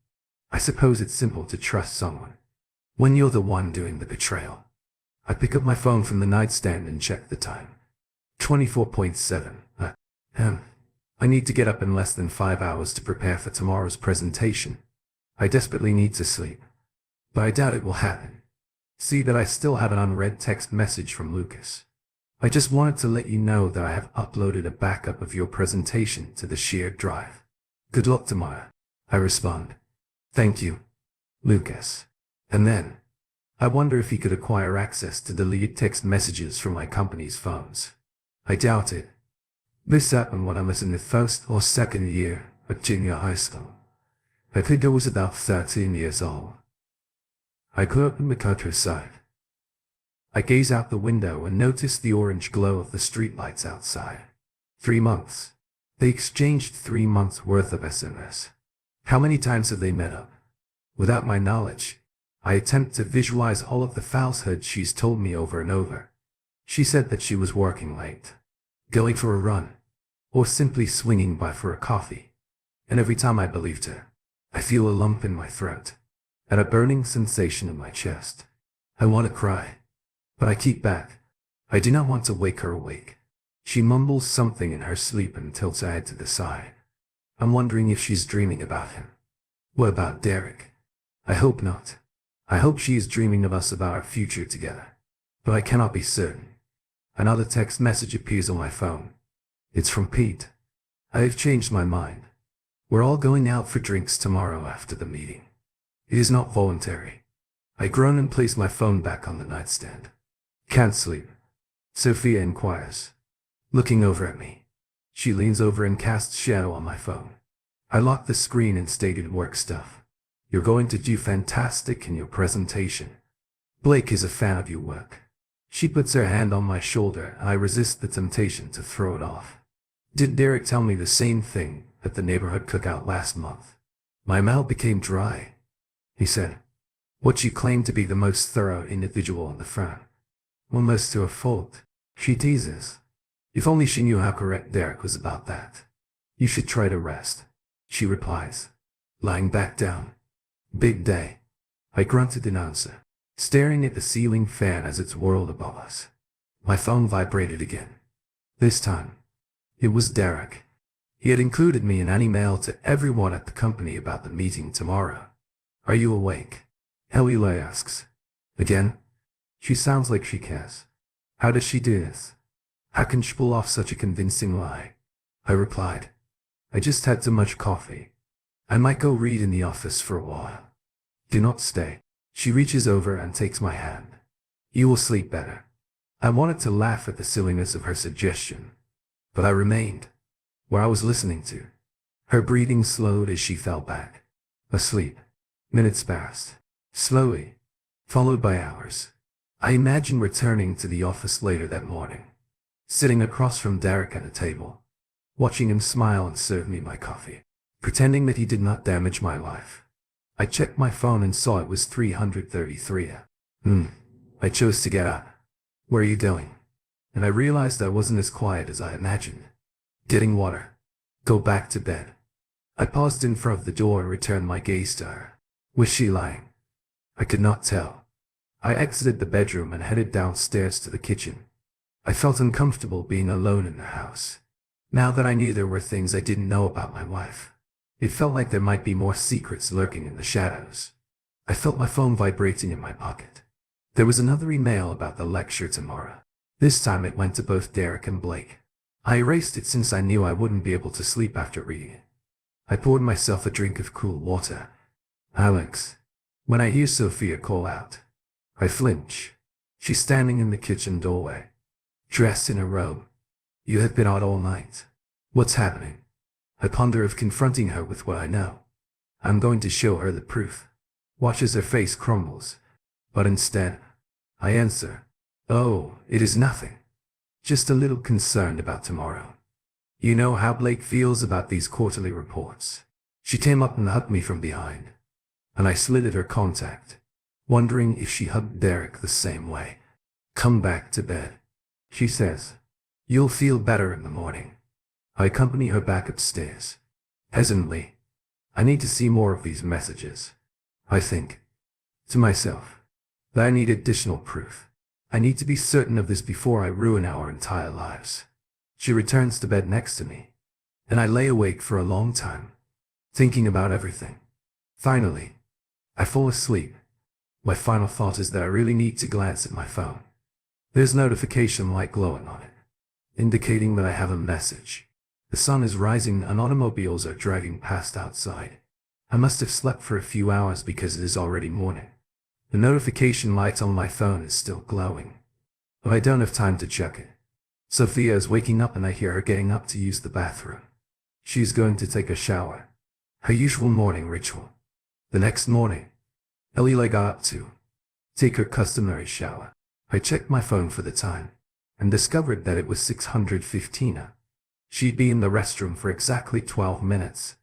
I suppose it's simple to trust someone when you're the one doing the betrayal. I pick up my phone from the nightstand and check the time. 24.7. I need to get up in less than 5 hours to prepare for tomorrow's presentation. I desperately need to sleep, but I doubt it will happen. See that I still have an unread text message from Lucas. I just wanted to let you know that I have uploaded a backup of your presentation to the shared drive. Good luck tomorrow, I respond. Thank you, Lucas. And then, I wonder if he could acquire access to deleted text messages from my company's phones. I doubt it. This happened when I was in the first or second year at junior high school. I think I was about 13 years old. I grew up in the countryside. I gaze out the window and notice the orange glow of the streetlights outside. 3 months. They exchanged 3 months' worth of SMS. How many times have they met up? Without my knowledge, I attempt to visualize all of the falsehoods she's told me over and over. She said that she was working late, going for a run, or simply swinging by for a coffee. And every time I believed her, I feel a lump in my throat and a burning sensation in my chest. I want to cry, but I keep back. I do not want to wake her awake. She mumbles something in her sleep and tilts her head to the side. I'm wondering if she's dreaming about him. What about Derek? I hope not. I hope she is dreaming of us, about our future together. But I cannot be certain. Another text message appears on my phone. It's from Pete. I have changed my mind. We're all going out for drinks tomorrow after the meeting. It is not voluntary. I groan and place my phone back on the nightstand. Can't sleep, Sophia inquires, looking over at me. She leans over and casts shadow on my phone. I lock the screen and stated work stuff. You're going to do fantastic in your presentation. Blake is a fan of your work. She puts her hand on my shoulder and I resist the temptation to throw it off. Did Derek tell me the same thing at the neighborhood cookout last month? My mouth became dry. He said, what you claim to be the most thorough individual on the front. Almost to a fault, she teases. If only she knew how correct Derek was about that. You should try to rest, she replies, lying back down. Big day, I grunted in answer, staring at the ceiling fan as it whirled above us. My phone vibrated again. This time, it was Derek. He had included me in an email to everyone at the company about the meeting tomorrow. Are you awake? Eli asks. Again? She sounds like she cares. How does she do this? How can she pull off such a convincing lie? I replied. I just had too much coffee. I might go read in the office for a while. Do not stay. She reaches over and takes my hand. You will sleep better. I wanted to laugh at the silliness of her suggestion, but I remained where I was listening to. Her breathing slowed as she fell back, asleep. Minutes passed, slowly, followed by hours. I imagined returning to the office later that morning, sitting across from Derek at a table, watching him smile and serve me my coffee, pretending that he did not damage my life. I checked my phone and saw it was 333. I chose to get up. Where are you going? And I realized I wasn't as quiet as I imagined. Getting water. Go back to bed. I paused in front of the door and returned my gaze to her. Was she lying? I could not tell. I exited the bedroom and headed downstairs to the kitchen. I felt uncomfortable being alone in the house. Now that I knew there were things I didn't know about my wife, it felt like there might be more secrets lurking in the shadows. I felt my phone vibrating in my pocket. There was another email about the lecture tomorrow. This time it went to both Derek and Blake. I erased it since I knew I wouldn't be able to sleep after reading it. I poured myself a drink of cool water. Alex. When I hear Sophia call out, I flinch. She's standing in the kitchen doorway, dressed in a robe. You have been out all night. What's happening? I ponder of confronting her with what I know. I'm going to show her the proof. Watch as her face crumbles. But instead, I answer, oh, it is nothing. Just a little concerned about tomorrow. You know how Blake feels about these quarterly reports. She came up and hugged me from behind, and I slid at her contact, wondering if she hugged Derek the same way. Come back to bed, she says. You'll feel better in the morning. I accompany her back upstairs. Hesitantly, I need to see more of these messages. I think to myself that I need additional proof. I need to be certain of this before I ruin our entire lives. She returns to bed next to me, and I lay awake for a long time, thinking about everything. Finally, I fall asleep. My final thought is that I really need to glance at my phone. There's a notification light glowing on it, indicating that I have a message. The sun is rising and automobiles are driving past outside. I must have slept for a few hours because it is already morning. The notification light on my phone is still glowing, but I don't have time to check it. Sophia is waking up and I hear her getting up to use the bathroom. She is going to take a shower, her usual morning ritual. The next morning, Ellie got up to take her customary shower. I checked my phone for the time and discovered that it was 6:15. She'd be in the restroom for exactly 12 minutes.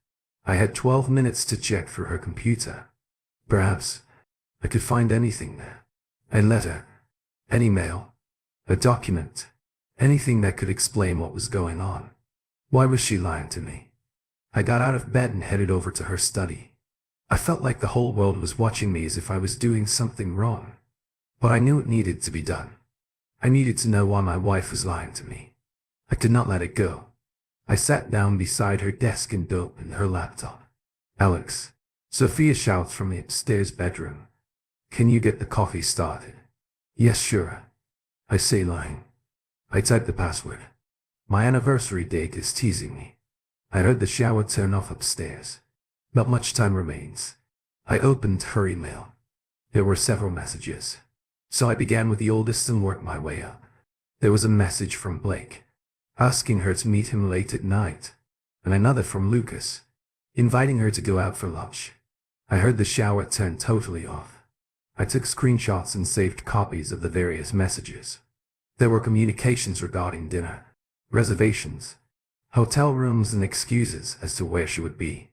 I had 12 minutes to check through her computer. Perhaps I could find anything there. A letter, an email, a document, anything that could explain what was going on. Why was she lying to me? I got out of bed and headed over to her study. I felt like the whole world was watching me as if I was doing something wrong. But I knew it needed to be done. I needed to know why my wife was lying to me. I could not let it go. I sat down beside her desk and opened her laptop. Alex, Sophia shouts from the upstairs bedroom. Can you get the coffee started? Yes, sure. I say, lying. I type the password. My anniversary date is teasing me. I heard the shower turn off upstairs. Not much time remains. I opened her email. There were several messages, so I began with the oldest and worked my way up. There was a message from Blake, asking her to meet him late at night, and another from Lucas, inviting her to go out for lunch. I heard the shower turn totally off. I took screenshots and saved copies of the various messages. There were communications regarding dinner, reservations, hotel rooms, and excuses as to where she would be.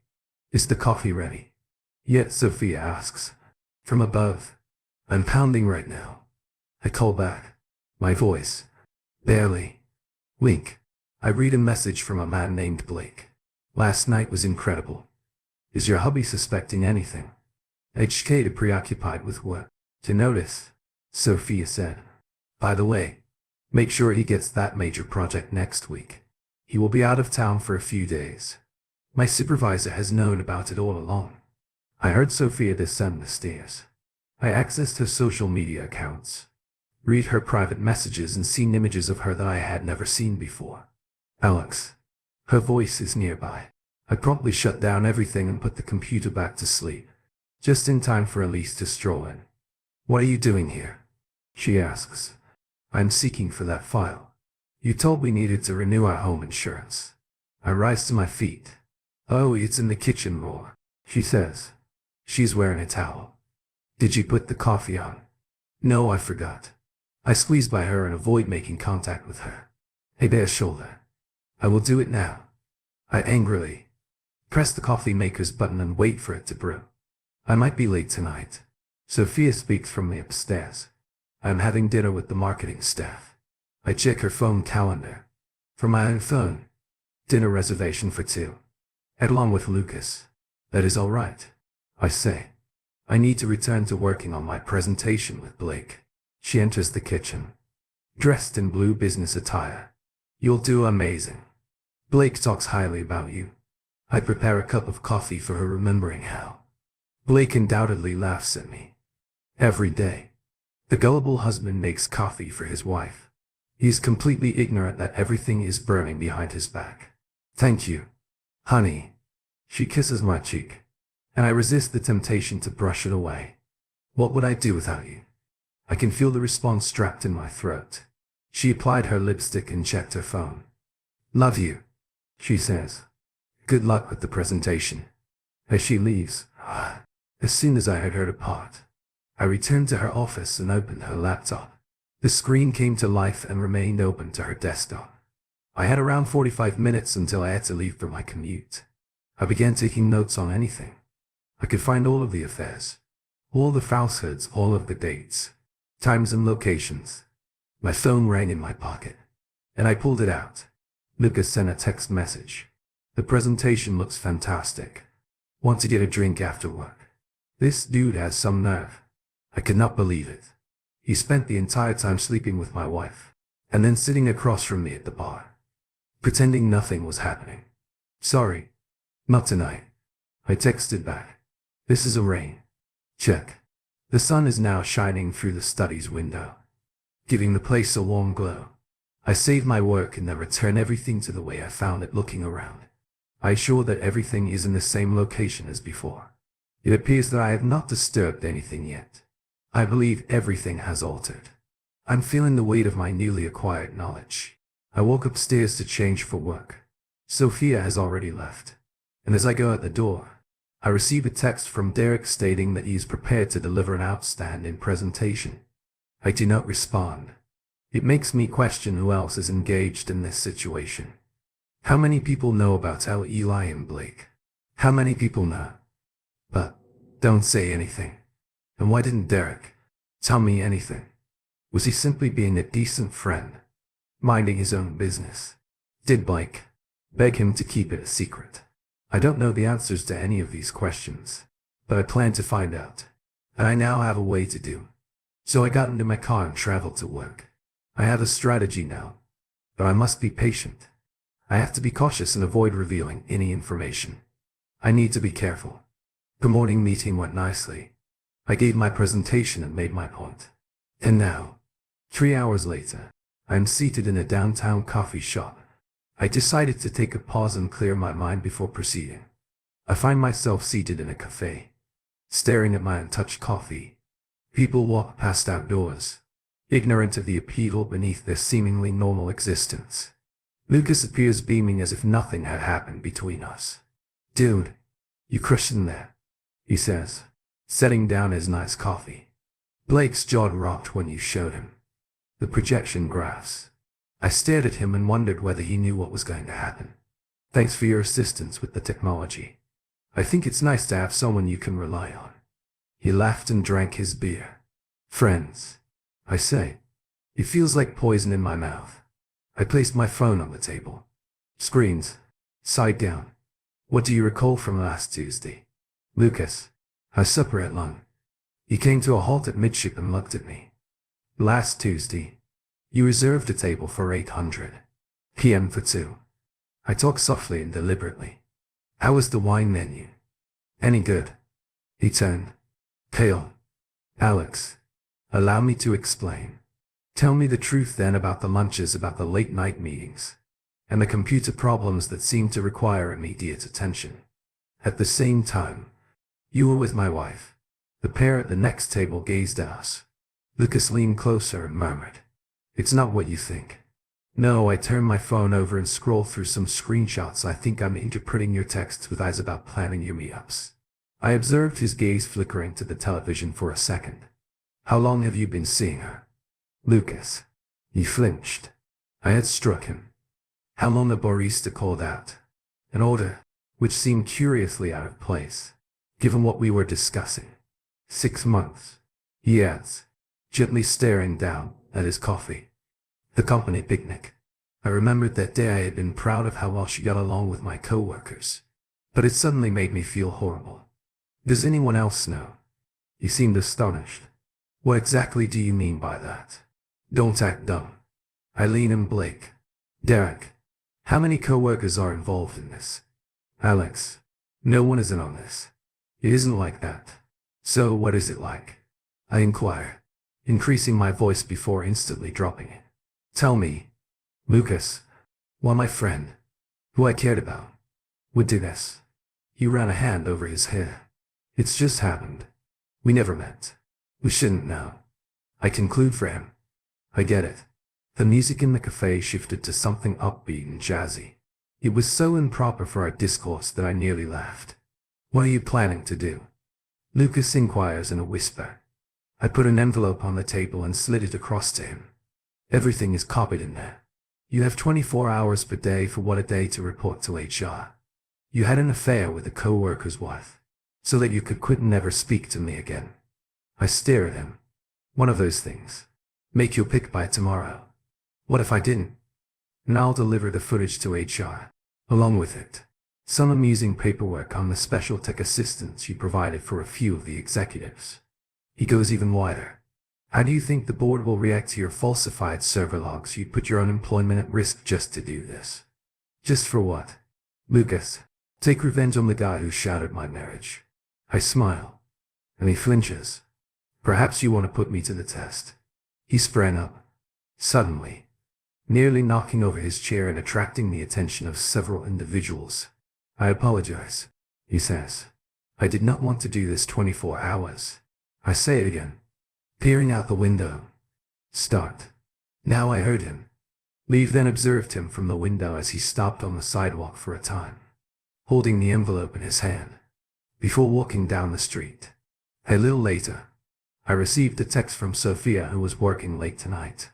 Is the coffee ready? Yet, Sophia asks. From above. I'm pounding right now. I call back. My voice. Barely. Wink. I read a message from a man named Blake. Last night was incredible. Is your hubby suspecting anything? HK preoccupied with work. To notice, Sophia said. By the way, make sure he gets that major project next week. He will be out of town for a few days. My supervisor has known about it all along. I heard Sophia descend the stairs. I accessed her social media accounts, read her private messages, and seen images of her that I had never seen before. Alex. Her voice is nearby. I promptly shut down everything and put the computer back to sleep, just in time for Elise to stroll in. What are you doing here? She asks. I'm seeking for that file. You told we needed to renew our home insurance. I rise to my feet. Oh, it's in the kitchen drawer, she says. She's wearing a towel. Did you put the coffee on? No, I forgot. I squeeze by her and avoid making contact with her. I bare shoulder. I will do it now. I angrily press the coffee maker's button and wait for it to brew. I might be late tonight. Sophia speaks from the upstairs. I am having dinner with the marketing staff. I check her phone calendar. From my own phone. Dinner reservation for 2. Along with Lucas. That is all right, I say. I need to return to working on my presentation with Blake. She enters the kitchen, dressed in blue business attire. You'll do amazing. Blake talks highly about you. I prepare a cup of coffee for her, remembering how Blake undoubtedly laughs at me. Every day, the gullible husband makes coffee for his wife. He is completely ignorant that everything is burning behind his back. Thank you, honey. She kisses my cheek, and I resist the temptation to brush it away. What would I do without you? I can feel the response trapped in my throat. She applied her lipstick and checked her phone. Love you, she says. Good luck with the presentation. As she leaves, as soon as I heard her depart, I returned to her office and opened her laptop. The screen came to life and remained open to her desktop. I had around 45 minutes until I had to leave for my commute. I began taking notes on anything. I could find all of the affairs, all the falsehoods, all of the dates, times and locations. My phone rang in my pocket, and I pulled it out. Lucas sent a text message. The presentation looks fantastic. Want to get a drink after work? This dude has some nerve. I could not believe it. He spent the entire time sleeping with my wife, and then sitting across from me at the bar, pretending nothing was happening. Sorry, not tonight. I texted back. This is a rain. Check. The sun is now shining through the study's window, giving the place a warm glow. I save my work and then return everything to the way I found it looking around. I assure that everything is in the same location as before. It appears that I have not disturbed anything yet. I believe everything has altered. I'm feeling the weight of my newly acquired knowledge. I walk upstairs to change for work. Sophia has already left, and as I go out the door, I receive a text from Derek stating that he is prepared to deliver an outstanding presentation. I do not respond. It makes me question who else is engaged in this situation. How many people know about Eli and Blake? How many people know? But don't say anything. And why didn't Derek tell me anything? Was he simply being a decent friend, minding his own business? Did Blake beg him to keep it a secret? I don't know the answers to any of these questions, but I plan to find out, and I now have a way to do. So I got into my car and traveled to work. I have a strategy now, but I must be patient. I have to be cautious and avoid revealing any information. I need to be careful. The morning meeting went nicely. I gave my presentation and made my point. And now, 3 hours later, I am seated in a downtown coffee shop. I decided to take a pause and clear my mind before proceeding. I find myself seated in a cafe, staring at my untouched coffee. People walk past outdoors, ignorant of the upheaval beneath their seemingly normal existence. Lucas appears beaming as if nothing had happened between us. Dude, you crushed in there, he says, setting down his nice coffee. Blake's jaw dropped when you showed him the projection graphs. I stared at him and wondered whether he knew what was going to happen. Thanks for your assistance with the technology. I think it's nice to have someone you can rely on. He laughed and drank his beer. Friends, I say. It feels like poison in my mouth. I placed my phone on the table. Screens, side down. What do you recall from last Tuesday? Lucas, our supper at lunch. He came to a halt at midship and looked at me. Last Tuesday, you reserved a table for 800 p.m. for two. I talked softly and deliberately. How was the wine menu? Any good? He turned pale. Alex, allow me to explain. Tell me the truth then about the lunches, about the late-night meetings, and the computer problems that seem to require immediate attention. At the same time, you were with my wife. The pair at the next table gazed at us. Lucas leaned closer and murmured, "It's not what you think." No, I turned my phone over and scrolled through some screenshots. I think I'm interpreting your texts with eyes about planning your meetups. I observed his gaze flickering to the television for a second. How long have you been seeing her? Lucas. He flinched. I had struck him. How long? The barista called out. An order, which seemed curiously out of place, given what we were discussing. 6 months. He adds, gently staring down at his coffee. The company picnic. I remembered that day I had been proud of how well she got along with my co-workers, but it suddenly made me feel horrible. Does anyone else know? He seemed astonished. What exactly do you mean by that? Don't act dumb. Eileen and Blake. Derek. How many co-workers are involved in this? Alex. No one is in on this. It isn't like that. So what is it like? I inquire, increasing my voice before instantly dropping it. Tell me. Lucas. Well, my friend, who I cared about, would do this. He ran a hand over his hair. It's just happened. We never met. We shouldn't know. I conclude for him. I get it. The music in the cafe shifted to something upbeat and jazzy. It was so improper for our discourse that I nearly laughed. What are you planning to do? Lucas inquires in a whisper. I put an envelope on the table and slid it across to him. Everything is copied in there. You have 24 hours per day for what a day to report to HR. You had an affair with a co-worker's wife, so that you could quit and never speak to me again. I stare at him. One of those things. Make your pick by tomorrow. What if I didn't? And I'll deliver the footage to HR. Along with it, some amusing paperwork on the special tech assistance you provided for a few of the executives. He goes even wider. How do you think the board will react to your falsified server logs? You put your own employment at risk just to do this. Just for what? Lucas, take revenge on the guy who shouted my marriage. I smile. And he flinches. Perhaps you want to put me to the test. He sprang up. Suddenly, nearly knocking over his chair and attracting the attention of several individuals. I apologize, he says. I did not want to do this 24 hours. I say it again. Peering out the window. Start. Now I heard him. Leave then observed him from the window as he stopped on the sidewalk for a time, holding the envelope in his hand, before walking down the street. A little later, I received a text from Sophia, who was working late tonight.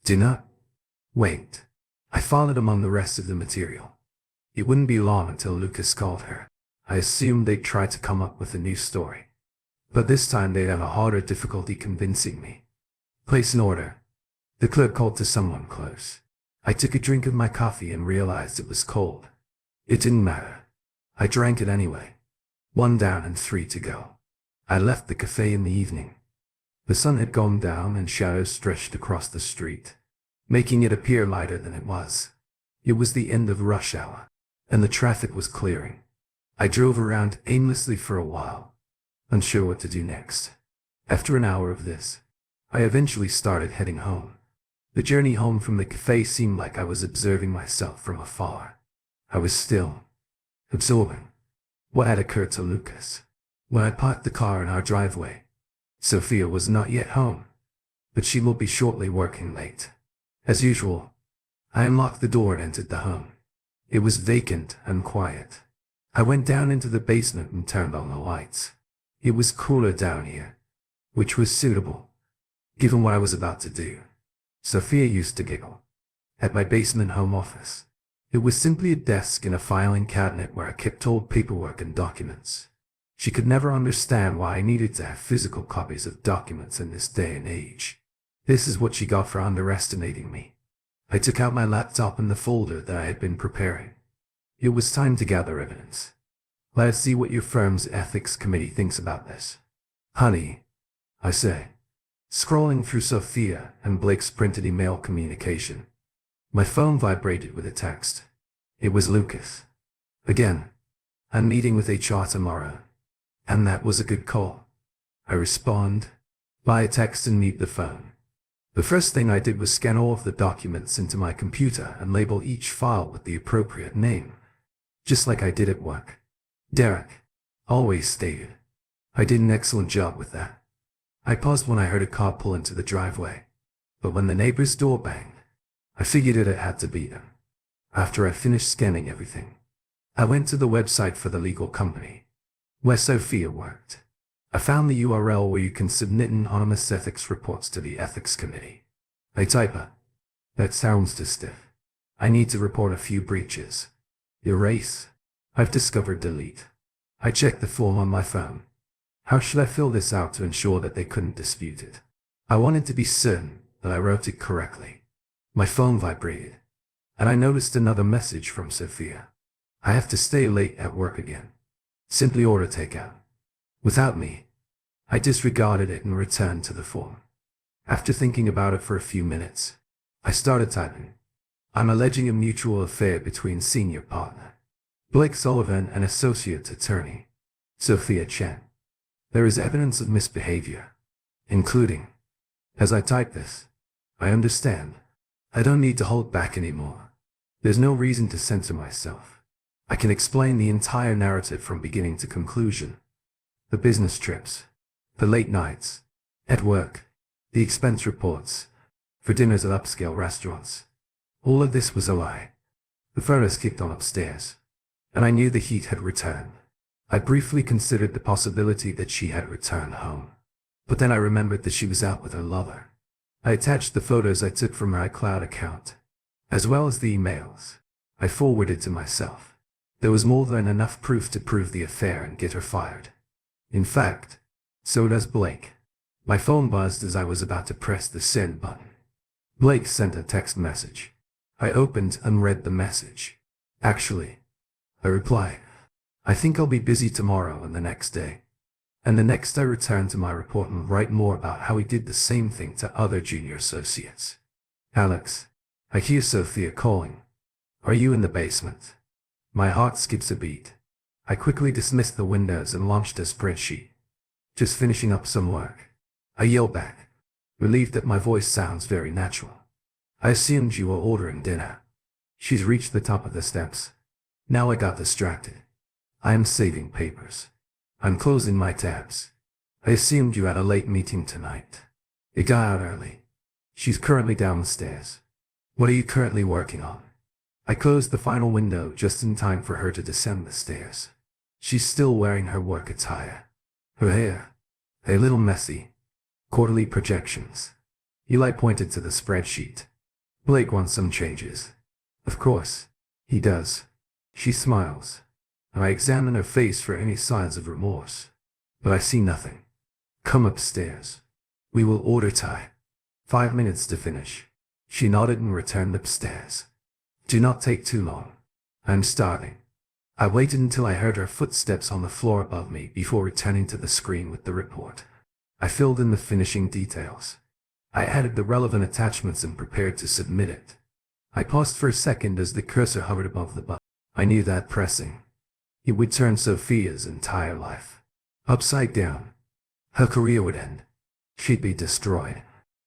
Do not wait. I followed among the rest of the material. It wouldn't be long until Lucas called her. I assumed they'd try to come up with a new story. But this time they'd have a harder difficulty convincing me. Place an order. The clerk called to someone close. I took a drink of my coffee and realized it was cold. It didn't matter. I drank it anyway. 1 down and 3 to go. I left the cafe in the evening. The sun had gone down and shadows stretched across the street, making it appear lighter than it was. It was the end of rush hour, and the traffic was clearing. I drove around aimlessly for a while, unsure what to do next. After an hour of this, I eventually started heading home. The journey home from the cafe seemed like I was observing myself from afar. I was still, absorbing what had occurred to Lucas. When I parked the car in our driveway, Sophia was not yet home, but she will be shortly, working late. As usual, I unlocked the door and entered the home. It was vacant and quiet. I went down into the basement and turned on the lights. It was cooler down here, which was suitable, given what I was about to do. Sophia used to giggle at my basement home office. It was simply a desk and a filing cabinet where I kept old paperwork and documents. She could never understand why I needed to have physical copies of documents in this day and age. This is what she got for underestimating me. I took out my laptop and the folder that I had been preparing. It was time to gather evidence. Let us see what your firm's ethics committee thinks about this. Honey, I say, scrolling through Sophia and Blake's printed email communication. My phone vibrated with a text. It was Lucas. Again, I'm meeting with HR tomorrow. And that was a good call. I respond by text and mute the phone. The first thing I did was scan all of the documents into my computer and label each file with the appropriate name, just like I did at work. Derek, always stated. I did an excellent job with that. I paused when I heard a car pull into the driveway, but when the neighbor's door banged, I figured it had to be them. After I finished scanning everything, I went to the website for the legal company where Sophia worked. I found the URL where you can submit anonymous ethics reports to the ethics committee. I type it. That sounds too stiff. I need to report a few breaches. Erase. I've discovered delete. I checked the form on my phone. How should I fill this out to ensure that they couldn't dispute it? I wanted to be certain that I wrote it correctly. My phone vibrated, and I noticed another message from Sophia. I have to stay late at work again. Simply order takeout. Without me, I disregarded it and returned to the form. After thinking about it for a few minutes, I started typing. I'm alleging a mutual affair between senior partner Blake Sullivan and associate attorney Sophia Chen. There is evidence of misbehavior, including. As I type this, I understand. I don't need to hold back anymore. There's no reason to censor myself. I can explain the entire narrative from beginning to conclusion. The business trips, the late nights, at work, the expense reports, for dinners at upscale restaurants. All of this was a lie. The furnace kicked on upstairs, and I knew the heat had returned. I briefly considered the possibility that she had returned home, but then I remembered that she was out with her lover. I attached the photos I took from her iCloud account. as well as the emails I forwarded to myself. There was more than enough proof to prove the affair and get her fired. In fact, so does Blake. My phone buzzed as I was about to press the send button. Blake sent a text message. I opened and read the message. Actually, I reply, I think I'll be busy tomorrow and the next day. And the next I return to my report and write more about how he did the same thing to other junior associates. Alex, I hear Sophia calling. Are you in the basement? My heart skips a beat. I quickly dismissed the windows and launched a spreadsheet. Just finishing up some work. I yell back, relieved that my voice sounds very natural. I assumed you were ordering dinner. She's reached the top of the steps. Now I got distracted. I am saving papers. I'm closing my tabs. I assumed you had a late meeting tonight. It got out early. She's currently downstairs. What are you currently working on? I closed the final window just in time for her to descend the stairs. She's still wearing her work attire. Her hair, a little messy. Quarterly projections. Eli pointed to the spreadsheet. Blake wants some changes. Of course, he does. She smiles. I examine her face for any signs of remorse. But I see nothing. Come upstairs. We will order Thai. 5 minutes to finish. She nodded and returned upstairs. Do not take too long. I'm starting. I waited until I heard her footsteps on the floor above me before returning to the screen with the report. I filled in the finishing details. I added the relevant attachments and prepared to submit it. I paused for a second as the cursor hovered above the button. I knew that pressing it would turn Sophia's entire life upside down. Her career would end. She'd be destroyed.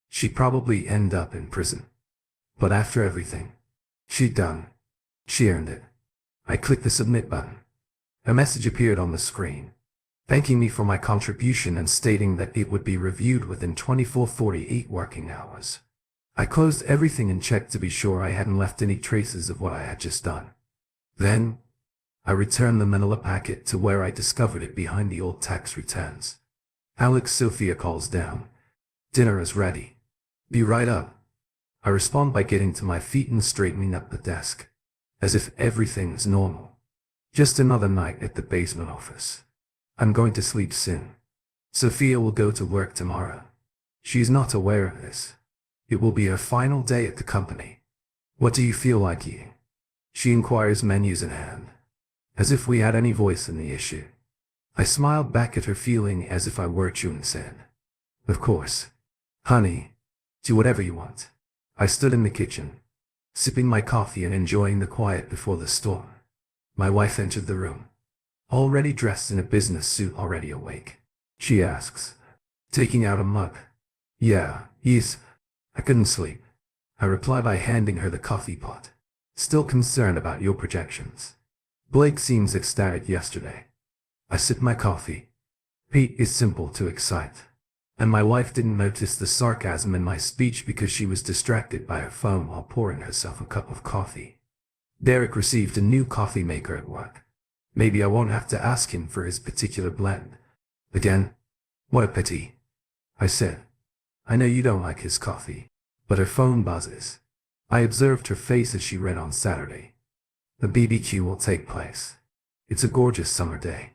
She'd probably end up in prison. But after everything she'd done, she earned it. I clicked the submit button. A message appeared on the screen, thanking me for my contribution and stating that it would be reviewed within 24-48 working hours. I closed everything and checked to be sure I hadn't left any traces of what I had just done. Then, I returned the manila packet to where I discovered it behind the old tax returns. Alex, Sophia calls down. Dinner is ready. Be right up. I respond by getting to my feet and straightening up the desk, as if everything's normal. Just another night at the basement office. I'm going to sleep soon. Sophia will go to work tomorrow. She's not aware of this. It will be her final day at the company. What do you feel like eating? She inquires, menus in hand, as if we had any voice in the issue. I smiled back at her, feeling as if I were Chu, and said, of course. Honey, do whatever you want. I stood in the kitchen, sipping my coffee and enjoying the quiet before the storm. My wife entered the room, already dressed in a business suit, already awake. She asks, taking out a mug. Yes, I couldn't sleep. I reply by handing her the coffee pot. Still concerned about your projections. Blake seems ecstatic yesterday. I sip my coffee. Pete is simple to excite. And my wife didn't notice the sarcasm in my speech because she was distracted by her phone while pouring herself a cup of coffee. Derek received a new coffee maker at work. Maybe I won't have to ask him for his particular blend. Again, what a pity. I said, I know you don't like his coffee. But her phone buzzes. I observed her face as she read on Saturday. The BBQ will take place. It's a gorgeous summer day.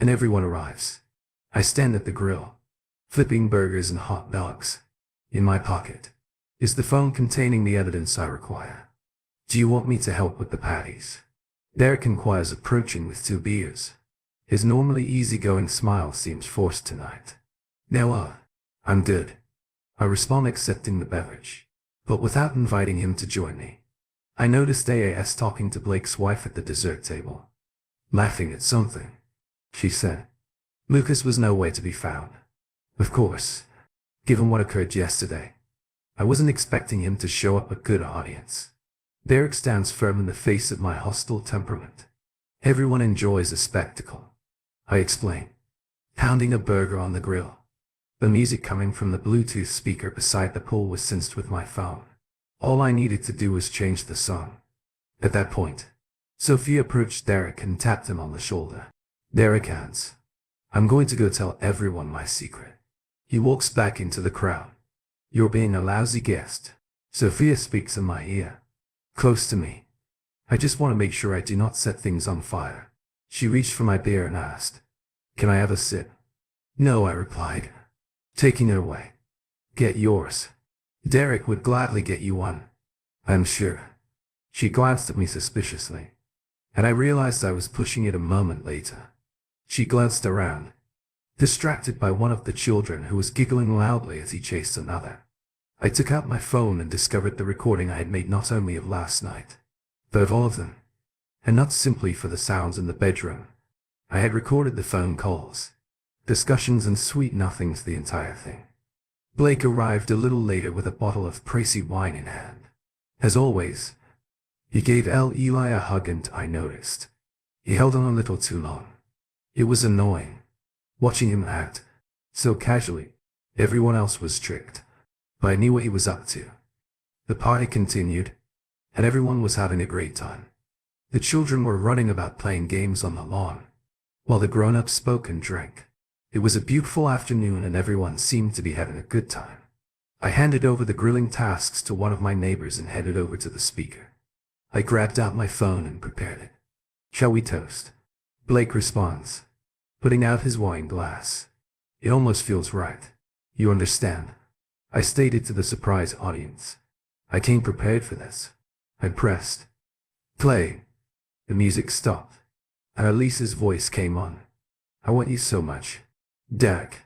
And everyone arrives. I stand at the grill, flipping burgers and hot dogs. In my pocket is the phone containing the evidence I require. Do you want me to help with the patties? Derek inquires, approaching with 2 beers. His normally easygoing smile seems forced tonight. No, I'm good. I respond, accepting the beverage, but without inviting him to join me. I noticed AAS talking to Blake's wife at the dessert table. Laughing at something, she said. Lucas was nowhere to be found. Of course, given what occurred yesterday, I wasn't expecting him to show up a good audience. Derek stands firm in the face of my hostile temperament. Everyone enjoys a spectacle, I explain, pounding a burger on the grill. The music coming from the Bluetooth speaker beside the pool was synced with my phone. All I needed to do was change the song. At that point, Sophia approached Derek and tapped him on the shoulder. Derek adds, I'm going to go tell everyone my secret. He walks back into the crowd. You're being a lousy guest. Sophia speaks in my ear. close to me. I just want to make sure I do not set things on fire. She reached for my beer and asked, "Can I have a sip?" "No," I replied, taking it away. "Get yours. Derek would gladly get you one, I'm sure." She glanced at me suspiciously, and I realized I was pushing it a moment later. She glanced around, distracted by one of the children who was giggling loudly as he chased another. I took out my phone and discovered the recording I had made not only of last night, but of all of them, and not simply for the sounds in the bedroom. I had recorded the phone calls, discussions and sweet nothings, the entire thing. Blake arrived a little later with a bottle of pricey wine in hand. As always, he gave Eli a hug, and I noticed he held on a little too long. It was annoying, watching him act so casually. Everyone else was tricked, but I knew what he was up to. The party continued, and everyone was having a great time. The children were running about playing games on the lawn, while the grown-ups spoke and drank. It was a beautiful afternoon and everyone seemed to be having a good time. I handed over the grilling tasks to one of my neighbors and headed over to the speaker. I grabbed out my phone and prepared it. "Shall we toast?" Blake responds, putting out his wine glass. "It almost feels right. You understand?" I stated to the surprised audience. I came prepared for this. I pressed play. The music stopped, and Elise's voice came on. "I want you so much, Derek.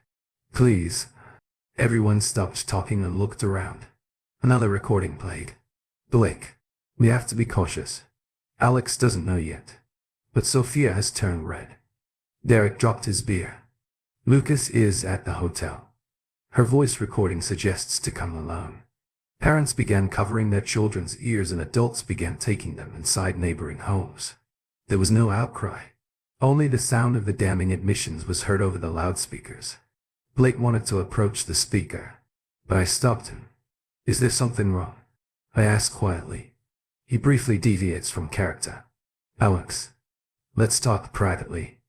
Please." Everyone stopped talking and looked around. Another recording played. "Blake, we have to be cautious. Alex doesn't know yet, but Sophia has turned red." Derek dropped his beer. "Lucas is at the hotel. Her voice recording suggests to come alone." Parents began covering their children's ears and adults began taking them inside neighboring homes. There was no outcry. Only the sound of the damning admissions was heard over the loudspeakers. Blake wanted to approach the speaker, but I stopped him. "Is there something wrong?" I asked quietly. He briefly deviates from character. "Alex, let's talk privately.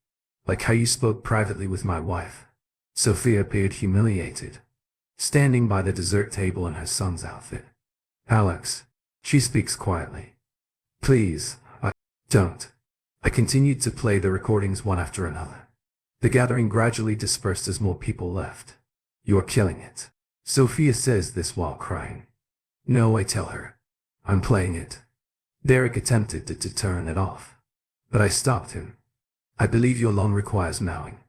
Like how you spoke privately with my wife." Sophia appeared humiliated, standing by the dessert table in her son's outfit. "Alex," she speaks quietly. "Please, don't." I continued to play the recordings one after another. The gathering gradually dispersed as more people left. "You're killing it." Sophia says this while crying. "No," I tell her. "I'm playing it." Derek attempted to turn it off, but I stopped him. "I believe your lawn requires mowing.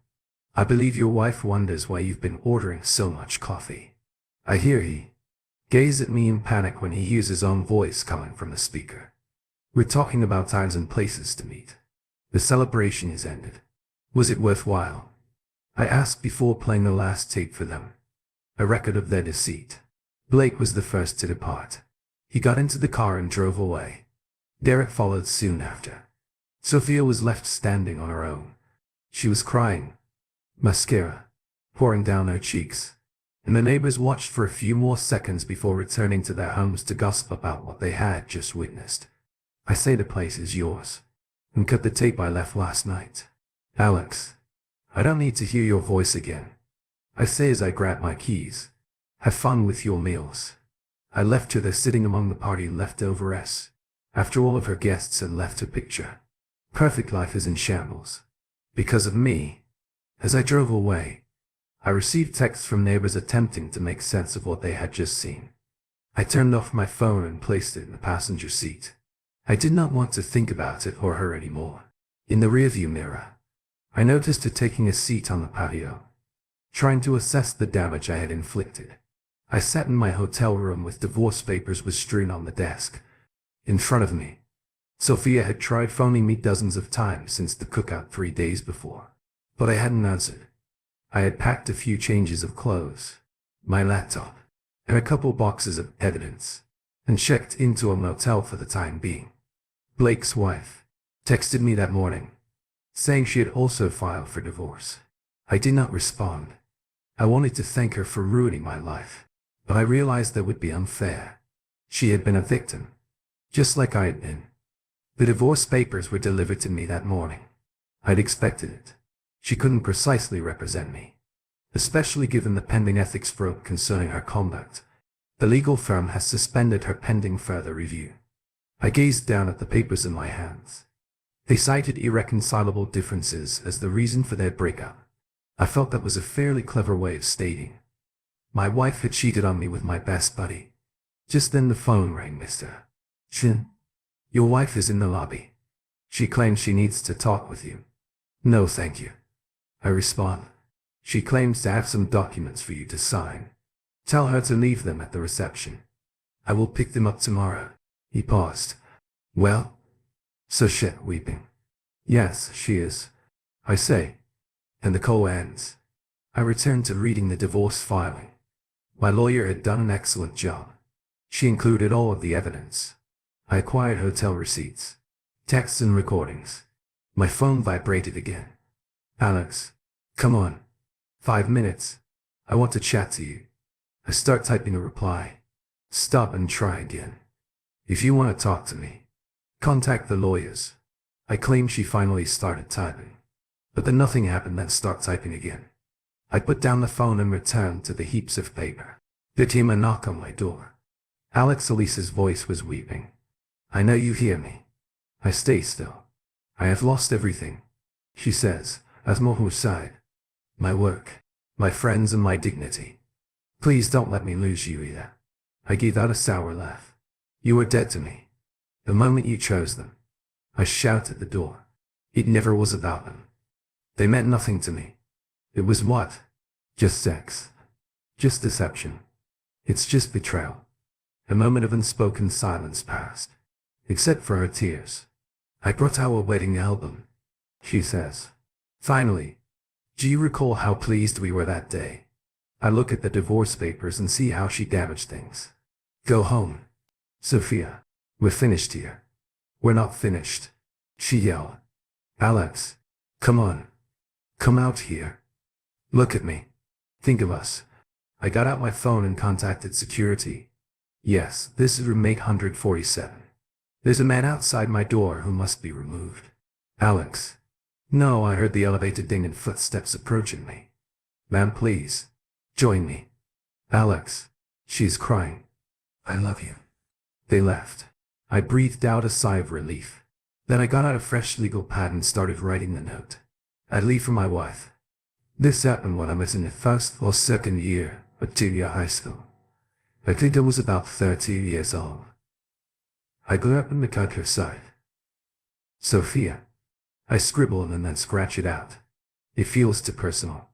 I believe your wife wonders why you've been ordering so much coffee." I hear he gazes at me in panic when he hears his own voice coming from the speaker. "We're talking about times and places to meet. The celebration is ended. Was it worthwhile?" I asked before playing the last tape for them, a record of their deceit. Blake was the first to depart. He got into the car and drove away. Derek followed soon after. Sophia was left standing on her own. She was crying, mascara pouring down her cheeks, and the neighbors watched for a few more seconds before returning to their homes to gossip about what they had just witnessed. I say the place is yours, and cut the tape I left last night. "Alex, I don't need to hear your voice again," I say as I grab my keys. "Have fun with your meals." I left her there sitting among the party leftovers, after all of her guests had left her picture. Perfect life is in shambles, because of me. As I drove away, I received texts from neighbors attempting to make sense of what they had just seen. I turned off my phone and placed it in the passenger seat. I did not want to think about it or her anymore. In the rearview mirror, I noticed her taking a seat on the patio, trying to assess the damage I had inflicted. I sat in my hotel room with divorce papers was strewn on the desk. In front of me, Sophia had tried phoning me dozens of times since the cookout 3 days before, but I hadn't answered. I had packed a few changes of clothes, my laptop, and a couple boxes of evidence, and checked into a motel for the time being. Blake's wife texted me that morning, saying she had also filed for divorce. I did not respond. I wanted to thank her for ruining my life, but I realized that would be unfair. She had been a victim, just like I had been. The divorce papers were delivered to me that morning. I'd expected it. She couldn't precisely represent me, especially given the pending ethics probe concerning her conduct. The legal firm has suspended her pending further review. I gazed down at the papers in my hands. They cited irreconcilable differences as the reason for their breakup. I felt that was a fairly clever way of stating my wife had cheated on me with my best buddy. Just then the phone rang, Mr. Chin. Your wife is in the lobby. She claims she needs to talk with you. No, thank you. I respond. She claims to have some documents for you to sign. Tell her to leave them at the reception. I will pick them up tomorrow. He paused. Well? So shit, weeping. Yes, she is. I say. And the call ends. I returned to reading the divorce filing. My lawyer had done an excellent job. She included all of the evidence. I acquired hotel receipts, texts and recordings. My phone vibrated again. Alex, come on. 5 minutes. I want to chat to you. I start typing a reply. Stop and try again. If you want to talk to me, contact the lawyers. I claim she finally started typing. But then nothing happened, then start typing again. I put down the phone and returned to the heaps of paper. There came a knock on my door. Alex, Elisa's voice was weeping. I know you hear me. I stay still. I have lost everything, she says, as Mohu sighed. My work, my friends and my dignity. Please don't let me lose you either. I gave out a sour laugh. You were dead to me. The moment you chose them. I shouted at the door. It never was about them. They meant nothing to me. It was what? Just sex. Just deception. It's just betrayal. A moment of unspoken silence passed. Except for her tears. I brought our wedding album, she says. Finally. Do you recall how pleased we were that day? I look at the divorce papers and see how she damaged things. Go home. Sophia. We're finished here. We're not finished, she yelled. Alex. Come on. Come out here. Look at me. Think of us. I got out my phone and contacted security. Yes, this is room 847. There's a man outside my door who must be removed. Alex. No, I heard the elevator ding and footsteps approaching me. Ma'am, please. Join me. Alex. She's crying. I love you. They left. I breathed out a sigh of relief. Then I got out a fresh legal pad and started writing the note. I'd leave for my wife. This happened when I was in the first or second year of junior high school. I think I was about 13 years old. I grew up in the countryside. Sophia. I scribble and then scratch it out. It feels too personal.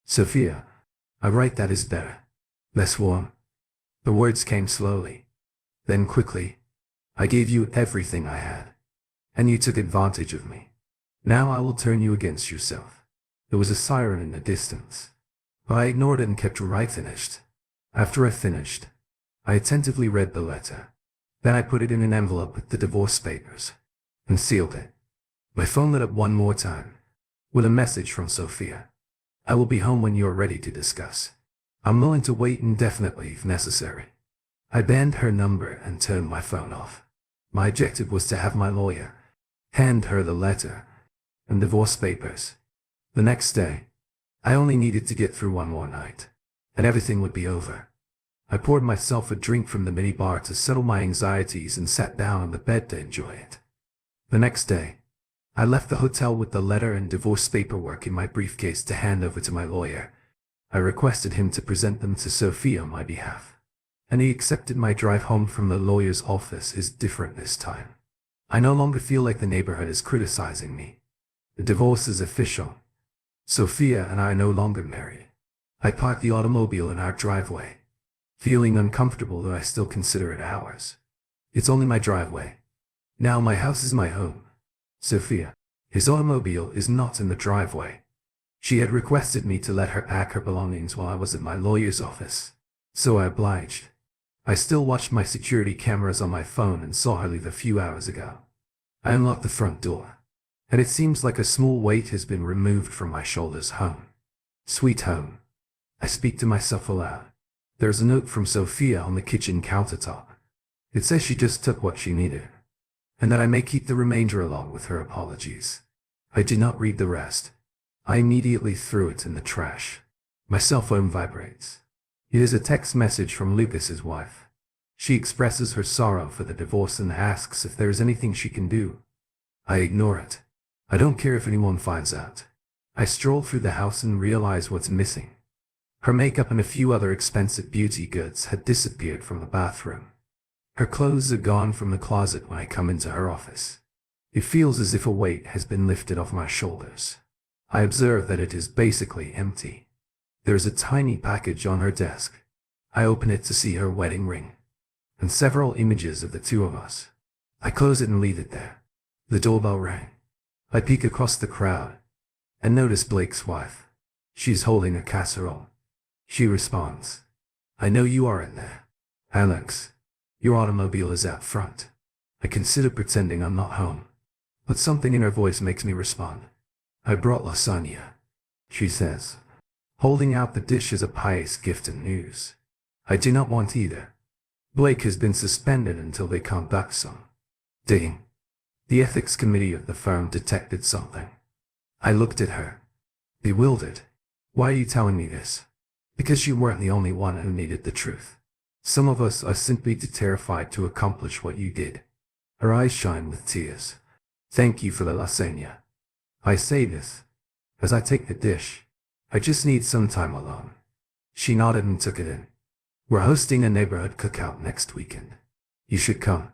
Sophia. I write that is better. Less warm. The words came slowly. Then quickly. I gave you everything I had. And you took advantage of me. Now I will turn you against yourself. There was a siren in the distance. But I ignored it and kept right finished. After I finished, I attentively read the letter. Then I put it in an envelope with the divorce papers. And sealed it. My phone lit up one more time. With a message from Sophia. I will be home when you are ready to discuss. I'm willing to wait indefinitely if necessary. I banned her number and turned my phone off. My objective was to have my lawyer hand her the letter and divorce papers. The next day, I only needed to get through one more night, and everything would be over. I poured myself a drink from the minibar to settle my anxieties and sat down on the bed to enjoy it. The next day, I left the hotel with the letter and divorce paperwork in my briefcase to hand over to my lawyer. I requested him to present them to Sophia on my behalf. And he accepted. My drive home from the lawyer's office is different this time. I no longer feel like the neighborhood is criticizing me. The divorce is official. Sophia and I are no longer married. I park the automobile in our driveway, feeling uncomfortable though I still consider it ours. It's only my driveway. Now my house is my home. Sophia, his automobile is not in the driveway. She had requested me to let her pack her belongings while I was at my lawyer's office, so I obliged. I still watched my security cameras on my phone and saw her leave a few hours ago. I unlocked the front door, and it seems like a small weight has been removed from my shoulders. Home. Sweet home. I speak to myself aloud. There's a note from Sophia on the kitchen countertop. It says she just took what she needed, and that I may keep the remainder along with her apologies. I did not read the rest. I immediately threw it in the trash. My cell phone vibrates. It is a text message from Lucas's wife. She expresses her sorrow for the divorce and asks if there is anything she can do. I ignore it. I don't care if anyone finds out. I stroll through the house and realize what's missing. Her makeup and a few other expensive beauty goods had disappeared from the bathroom. Her clothes are gone from the closet when I come into her office. It feels as if a weight has been lifted off my shoulders. I observe that it is basically empty. There is a tiny package on her desk. I open it to see her wedding ring and several images of the two of us. I close it and leave it there. The doorbell rang. I peek across the crowd and notice Blake's wife. She's holding a casserole. She responds, "I know you are in there. Alex, your automobile is out front." I consider pretending I'm not home, but something in her voice makes me respond. "I brought lasagna," she says, holding out the dish as a pious gift and news. I do not want either. Blake has been suspended until they come back some. Ding. The ethics committee of the firm detected something. I looked at her, bewildered. "Why are you telling me this?" "Because you weren't the only one who needed the truth. Some of us are simply too terrified to accomplish what you did." Her eyes shine with tears. "Thank you for the lasagna." I say this as I take the dish. "I just need some time alone." She nodded and took it in. "We're hosting a neighborhood cookout next weekend. You should come."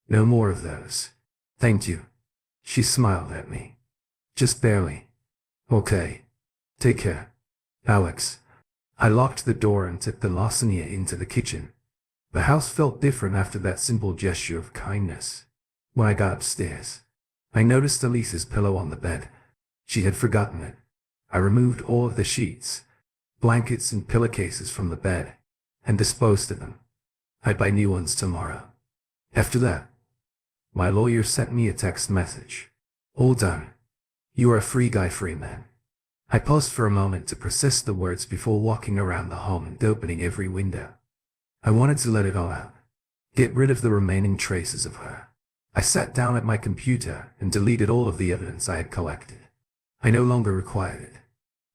"No more of those. Thank you." She smiled at me. "Just barely." "Okay. Take care, Alex." I locked the door and took the lasagna into the kitchen. The house felt different after that simple gesture of kindness. When I got upstairs, I noticed Elise's pillow on the bed. She had forgotten it. I removed all of the sheets, blankets, and pillowcases from the bed and disposed of them. I'd buy new ones tomorrow. After that, my lawyer sent me a text message. "All done. You are a free guy, free man." I paused for a moment to process the words before walking around the home and opening every window. I wanted to let it all out. Get rid of the remaining traces of her. I sat down at my computer and deleted all of the evidence I had collected. I no longer required it.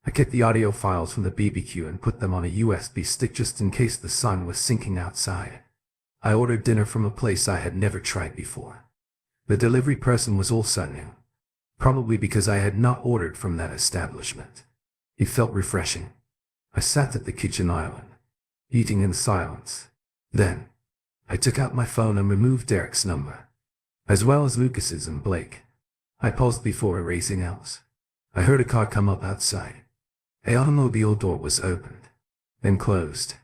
I kept the audio files from the BBQ and put them on a USB stick just in case the sun was sinking outside. I ordered dinner from a place I had never tried before. The delivery person was also new, probably because I had not ordered from that establishment. It felt refreshing. I sat at the kitchen island, eating in silence. Then, I took out my phone and removed Derek's number, as well as Lucas's and Blake. I paused before erasing else. I heard a car come up outside. An automobile door was opened, then closed.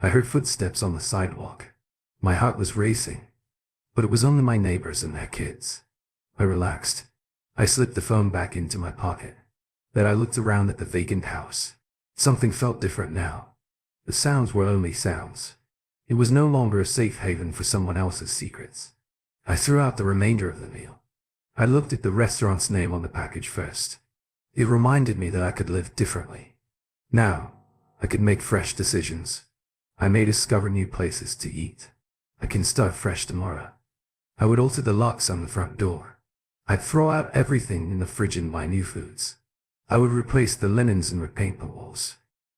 I heard footsteps on the sidewalk. My heart was racing, but it was only my neighbors and their kids. I relaxed. I slipped the phone back into my pocket. Then I looked around at the vacant house. Something felt different now. The sounds were only sounds. It was no longer a safe haven for someone else's secrets. I threw out the remainder of the meal. I looked at the restaurant's name on the package first. It reminded me that I could live differently. Now, I could make fresh decisions. I may discover new places to eat. I can start fresh tomorrow. I would alter the locks on the front door. I'd throw out everything in the fridge and buy new foods. I would replace the linens and repaint the walls.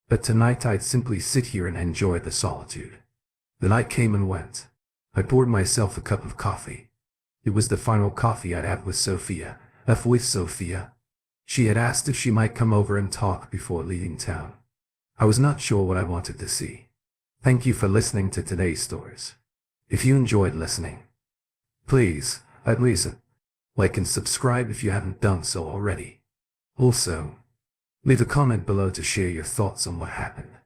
But tonight I'd simply sit here and enjoy the solitude. The night came and went. I poured myself a cup of coffee. It was the final coffee I'd had with Sophia. She had asked if she might come over and talk before leaving town. I was not sure what I wanted to see. Thank you for listening to today's stories. If you enjoyed listening, please, at least, like and subscribe if you haven't done so already. Also, leave a comment below to share your thoughts on what happened.